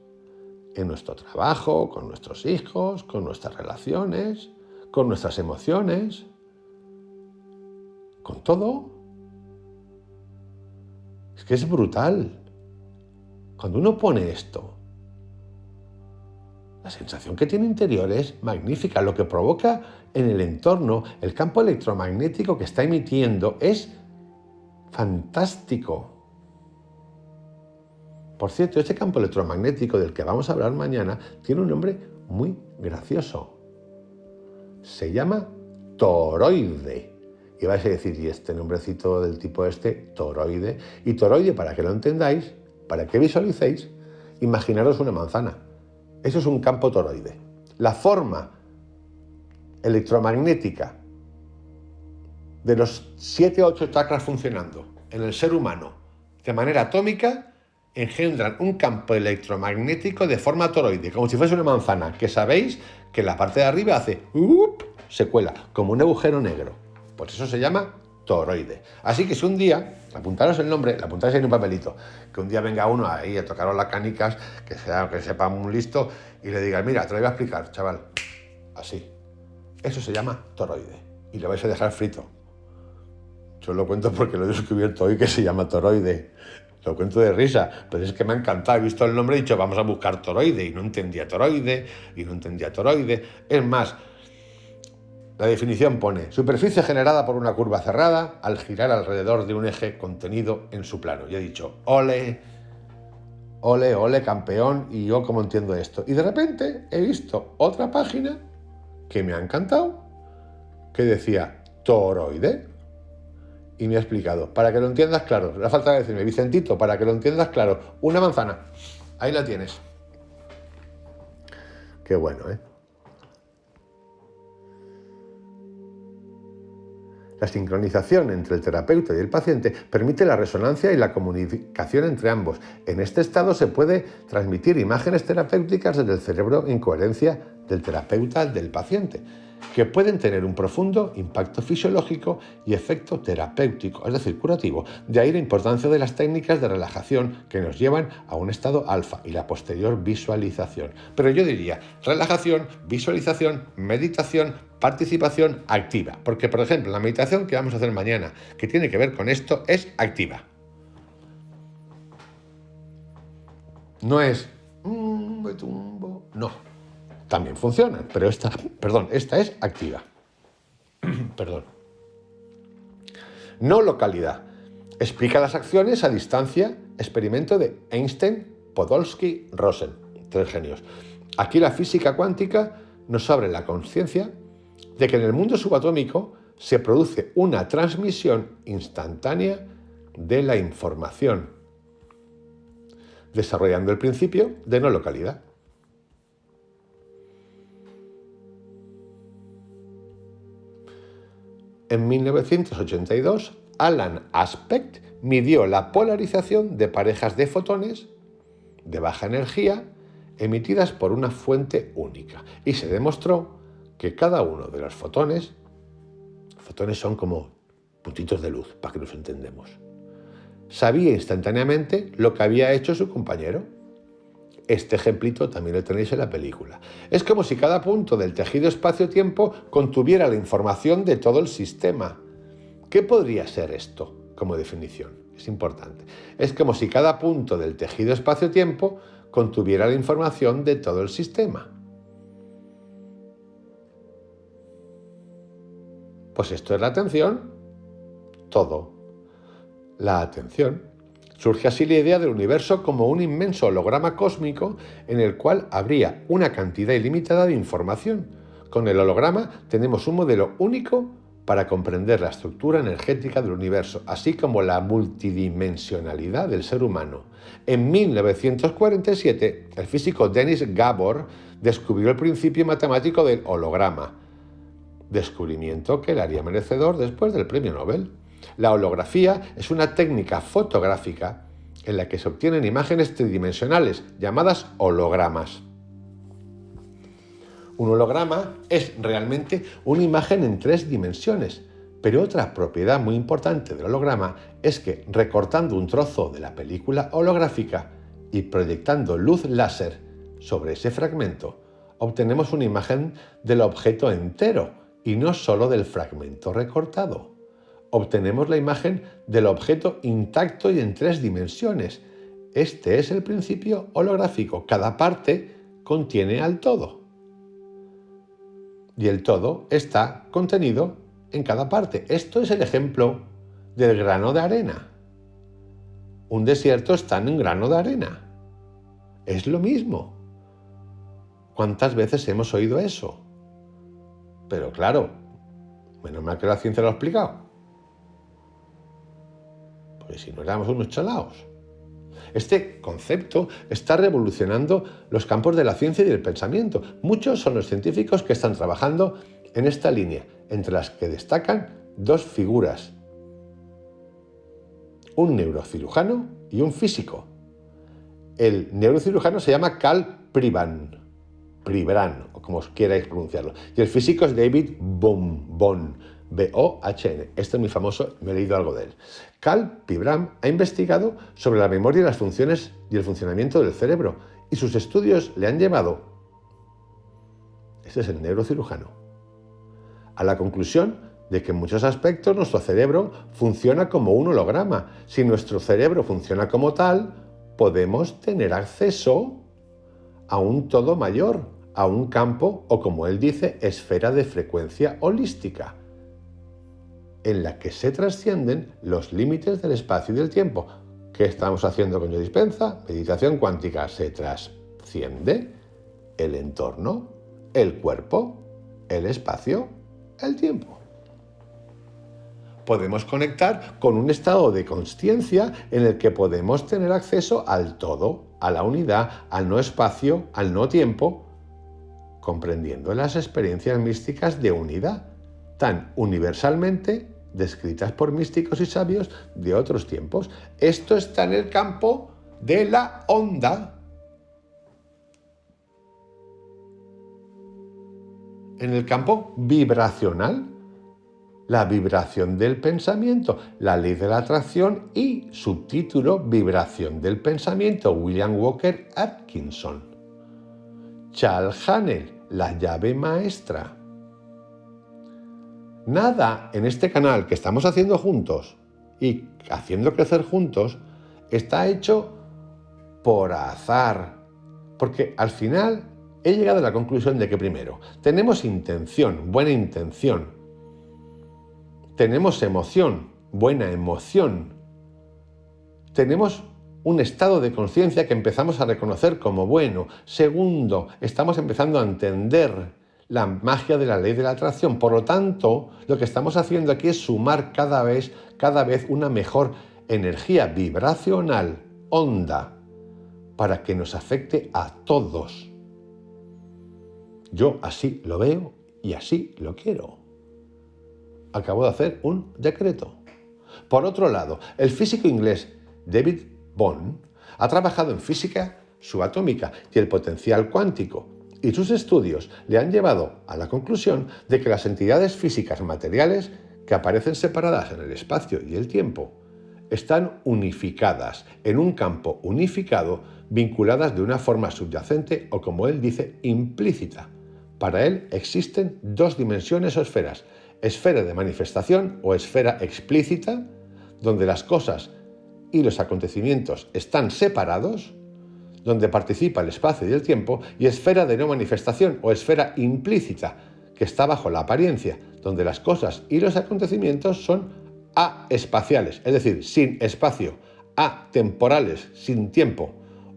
En nuestro trabajo, con nuestros hijos, con nuestras relaciones, con nuestras emociones, con todo. Es que es brutal. Cuando uno pone esto, la sensación que tiene interior es magnífica. Lo que provoca en el entorno, el campo electromagnético que está emitiendo es fantástico. Por cierto, este campo electromagnético del que vamos a hablar mañana tiene un nombre muy gracioso. Se llama toroide. Y vais a decir, ¿y este nombrecito del tipo toroide? Y toroide, para que lo entendáis, para que visualicéis, imaginaros una manzana. Eso es un campo toroide. La forma electromagnética de los 7 o 8 chakras funcionando en el ser humano de manera atómica engendran un campo electromagnético de forma toroide, como si fuese una manzana, que sabéis que la parte de arriba hace se cuela, como un agujero negro. Pues eso se llama toroide. Así que si un día, apuntaros el nombre, lo apuntáis en un papelito, que un día venga uno ahí a tocaros las canicas, que sepa muy listo, y le diga, mira, te lo voy a explicar, chaval, así. Eso se llama toroide, y lo vais a dejar frito. Yo lo cuento porque lo he descubierto hoy que se llama toroide. Lo cuento de risa, pero es que me ha encantado. He visto el nombre y he dicho, vamos a buscar toroide, y no entendía toroide. Es más, la definición pone, superficie generada por una curva cerrada al girar alrededor de un eje contenido en su plano. Y he dicho, ole, campeón, y yo cómo entiendo esto. Y de repente he visto otra página que me ha encantado, que decía toroide. Y me ha explicado, para que lo entiendas claro, le falta decirme, Vicentito, para que lo entiendas claro, una manzana, ahí la tienes. Qué bueno, ¿eh? La sincronización entre el terapeuta y el paciente permite la resonancia y la comunicación entre ambos. En este estado se puede transmitir imágenes terapéuticas desde el cerebro en coherencia del terapeuta al del paciente, que pueden tener un profundo impacto fisiológico y efecto terapéutico, es decir, curativo. De ahí la importancia de las técnicas de relajación que nos llevan a un estado alfa y la posterior visualización. Pero yo diría relajación, visualización, meditación, participación activa. Porque, por ejemplo, la meditación que vamos a hacer mañana, que tiene que ver con esto, es activa. No es me tumbo, no. También funciona, pero esta es activa. Perdón. No localidad. Explica las acciones a distancia, experimento de Einstein, Podolsky, Rosen, 3 genios. Aquí la física cuántica nos abre la conciencia de que en el mundo subatómico se produce una transmisión instantánea de la información, desarrollando el principio de no localidad. En 1982, Alan Aspect midió la polarización de parejas de fotones de baja energía emitidas por una fuente única y se demostró que cada uno de los fotones son como puntitos de luz, para que nos entendamos, sabía instantáneamente lo que había hecho su compañero. Este ejemplito también lo tenéis en la película. Es como si cada punto del tejido espacio-tiempo contuviera la información de todo el sistema. ¿Qué podría ser esto como definición? Es importante. Es como si cada punto del tejido espacio-tiempo contuviera la información de todo el sistema. Pues esto es la atención. Todo. La atención. Surge así la idea del universo como un inmenso holograma cósmico en el cual habría una cantidad ilimitada de información. Con el holograma tenemos un modelo único para comprender la estructura energética del universo, así como la multidimensionalidad del ser humano. En 1947, el físico Dennis Gabor descubrió el principio matemático del holograma, descubrimiento que le haría merecedor después del premio Nobel. La holografía es una técnica fotográfica en la que se obtienen imágenes tridimensionales, llamadas hologramas. Un holograma es realmente una imagen en 3 dimensiones, pero otra propiedad muy importante del holograma es que, recortando un trozo de la película holográfica y proyectando luz láser sobre ese fragmento, obtenemos una imagen del objeto entero y no solo del fragmento recortado. Obtenemos la imagen del objeto intacto y en 3 dimensiones. Este es el principio holográfico. Cada parte contiene al todo. Y el todo está contenido en cada parte. Esto es el ejemplo del grano de arena. Un desierto está en un grano de arena. Es lo mismo. ¿Cuántas veces hemos oído eso? Pero claro, menos mal que la ciencia lo ha explicado. Porque si no éramos unos chalaos. Este concepto está revolucionando los campos de la ciencia y del pensamiento. Muchos son los científicos que están trabajando en esta línea, entre las que destacan 2 figuras: un neurocirujano y un físico. El neurocirujano se llama Karl Pribran, o como os queráis pronunciarlo, y el físico es David Bohm, B-O-H-N. Este es muy famoso, me he leído algo de él. Karl Pribran ha investigado sobre la memoria y las funciones y el funcionamiento del cerebro, y sus estudios le han llevado, este es el neurocirujano, a la conclusión de que en muchos aspectos nuestro cerebro funciona como un holograma. Si nuestro cerebro funciona como tal, podemos tener acceso a un todo mayor, a un campo, o como él dice, esfera de frecuencia holística, en la que se trascienden los límites del espacio y del tiempo. ¿Qué estamos haciendo con Joe Dispenza? Meditación cuántica. Se trasciende el entorno, el cuerpo, el espacio, el tiempo. Podemos conectar con un estado de consciencia en el que podemos tener acceso al todo, a la unidad, al no espacio, al no tiempo, comprendiendo las experiencias místicas de unidad, tan universalmente descritas por místicos y sabios de otros tiempos. Esto está en el campo de la onda. En el campo vibracional, la vibración del pensamiento, la ley de la atracción y subtítulo Vibración del pensamiento, William Walker Atkinson. Charles Haanel, la llave maestra. Nada en este canal que estamos haciendo juntos y haciendo crecer juntos está hecho por azar, porque al final he llegado a la conclusión de que primero, tenemos intención, buena intención, tenemos emoción, buena emoción, tenemos un estado de conciencia que empezamos a reconocer como bueno. Segundo, estamos empezando a entender la magia de la ley de la atracción. Por lo tanto, lo que estamos haciendo aquí es sumar cada vez una mejor energía vibracional, onda, para que nos afecte a todos. Yo así lo veo y así lo quiero. Acabo de hacer un decreto. Por otro lado, el físico inglés David Bohm ha trabajado en física subatómica y el potencial cuántico, y sus estudios le han llevado a la conclusión de que las entidades físicas materiales que aparecen separadas en el espacio y el tiempo están unificadas en un campo unificado, vinculadas de una forma subyacente o, como él dice, implícita. Para él existen 2 dimensiones o esferas: esfera de manifestación o esfera explícita, donde las cosas y los acontecimientos están separados, donde participa el espacio y el tiempo, y esfera de no manifestación o esfera implícita, que está bajo la apariencia, donde las cosas y los acontecimientos son aespaciales, es decir, sin espacio, atemporales, sin tiempo,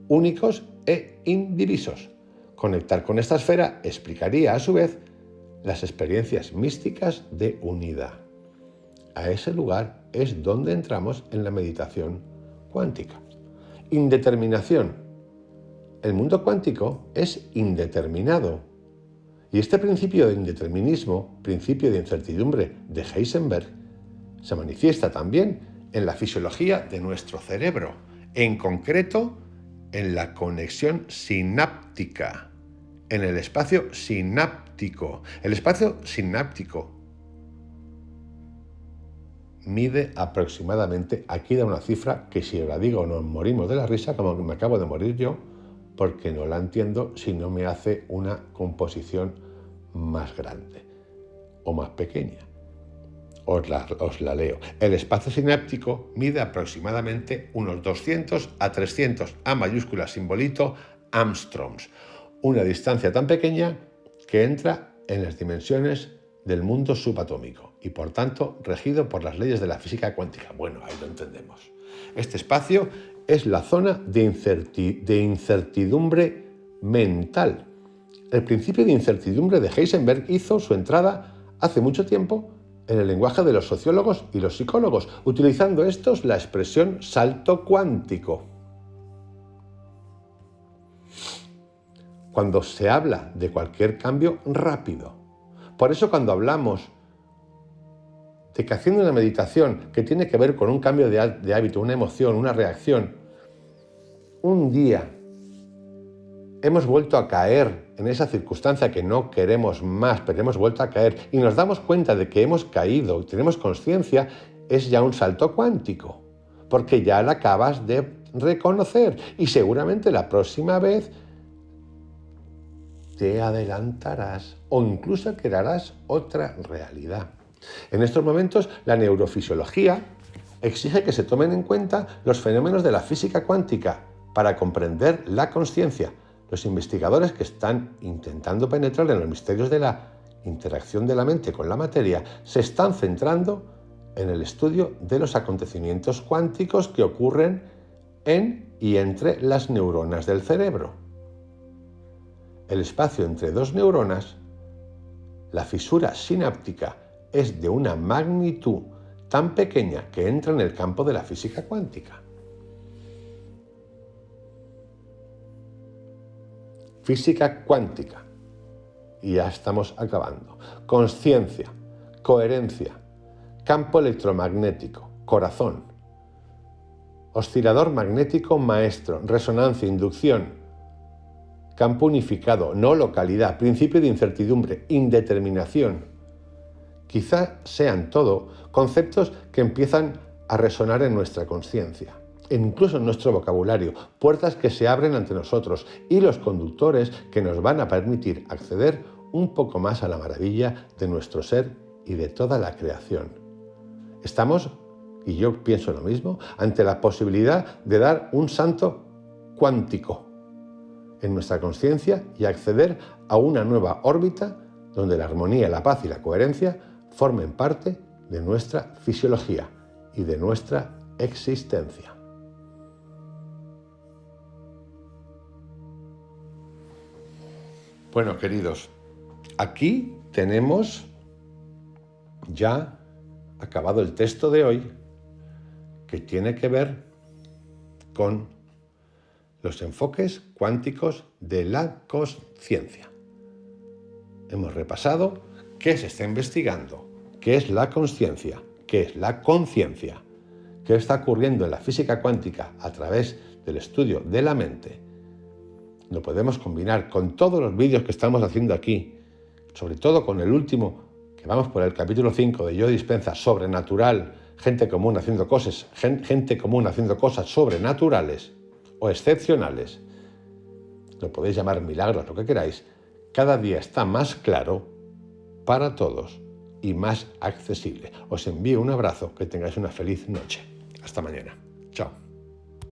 únicos e indivisos. Conectar con esta esfera explicaría, a su vez, las experiencias místicas de unidad. A ese lugar es donde entramos en la meditación cuántica. Indeterminación. El mundo cuántico es indeterminado. Y este principio de indeterminismo, principio de incertidumbre de Heisenberg, se manifiesta también en la fisiología de nuestro cerebro, en concreto en la conexión sináptica, en el espacio sináptico. El espacio sináptico mide aproximadamente, aquí da una cifra que si la digo nos morimos de la risa, como me acabo de morir yo, porque no la entiendo si no me hace una composición más grande o más pequeña. Os la leo. El espacio sináptico mide aproximadamente unos 200 a 300, A mayúscula simbolito, Angstroms, una distancia tan pequeña que entra en las dimensiones del mundo subatómico y por tanto regido por las leyes de la física cuántica. Bueno, ahí lo entendemos. Este espacio es la zona de incertidumbre mental. El principio de incertidumbre de Heisenberg hizo su entrada hace mucho tiempo en el lenguaje de los sociólogos y los psicólogos, utilizando estos la expresión salto cuántico. Cuando se habla de cualquier cambio rápido. Por eso cuando hablamos de que haciendo una meditación que tiene que ver con un cambio de hábito, una emoción, una reacción, un día hemos vuelto a caer en esa circunstancia que no queremos más, pero hemos vuelto a caer y nos damos cuenta de que hemos caído y tenemos conciencia, es ya un salto cuántico, porque ya la acabas de reconocer y seguramente la próxima vez te adelantarás o incluso crearás otra realidad. En estos momentos, la neurofisiología exige que se tomen en cuenta los fenómenos de la física cuántica para comprender la consciencia. Los investigadores que están intentando penetrar en los misterios de la interacción de la mente con la materia se están centrando en el estudio de los acontecimientos cuánticos que ocurren en y entre las neuronas del cerebro. El espacio entre dos neuronas, la fisura sináptica, es de una magnitud tan pequeña que entra en el campo de la física cuántica. Física cuántica. Y ya estamos acabando. Consciencia, coherencia, campo electromagnético, corazón, oscilador magnético maestro, resonancia, inducción, campo unificado, no localidad, principio de incertidumbre, indeterminación. Quizá sean todo conceptos que empiezan a resonar en nuestra conciencia, incluso en nuestro vocabulario, puertas que se abren ante nosotros y los conductores que nos van a permitir acceder un poco más a la maravilla de nuestro ser y de toda la creación. Estamos, y yo pienso lo mismo, ante la posibilidad de dar un salto cuántico en nuestra conciencia y acceder a una nueva órbita donde la armonía, la paz y la coherencia formen parte de nuestra fisiología y de nuestra existencia. Bueno, queridos, aquí tenemos ya acabado el texto de hoy que tiene que ver con los enfoques cuánticos de la consciencia. Hemos repasado qué se está investigando, qué es la consciencia, qué es la conciencia, qué está ocurriendo en la física cuántica a través del estudio de la mente. Lo podemos combinar con todos los vídeos que estamos haciendo aquí, sobre todo con el último, que vamos por el capítulo 5 de Yo Dispensa, sobrenatural, gente común haciendo cosas sobrenaturales o excepcionales. Lo podéis llamar milagros, lo que queráis. Cada día está más claro para todos y más accesible. Os envío un abrazo, que tengáis una feliz noche. Hasta mañana. Chao.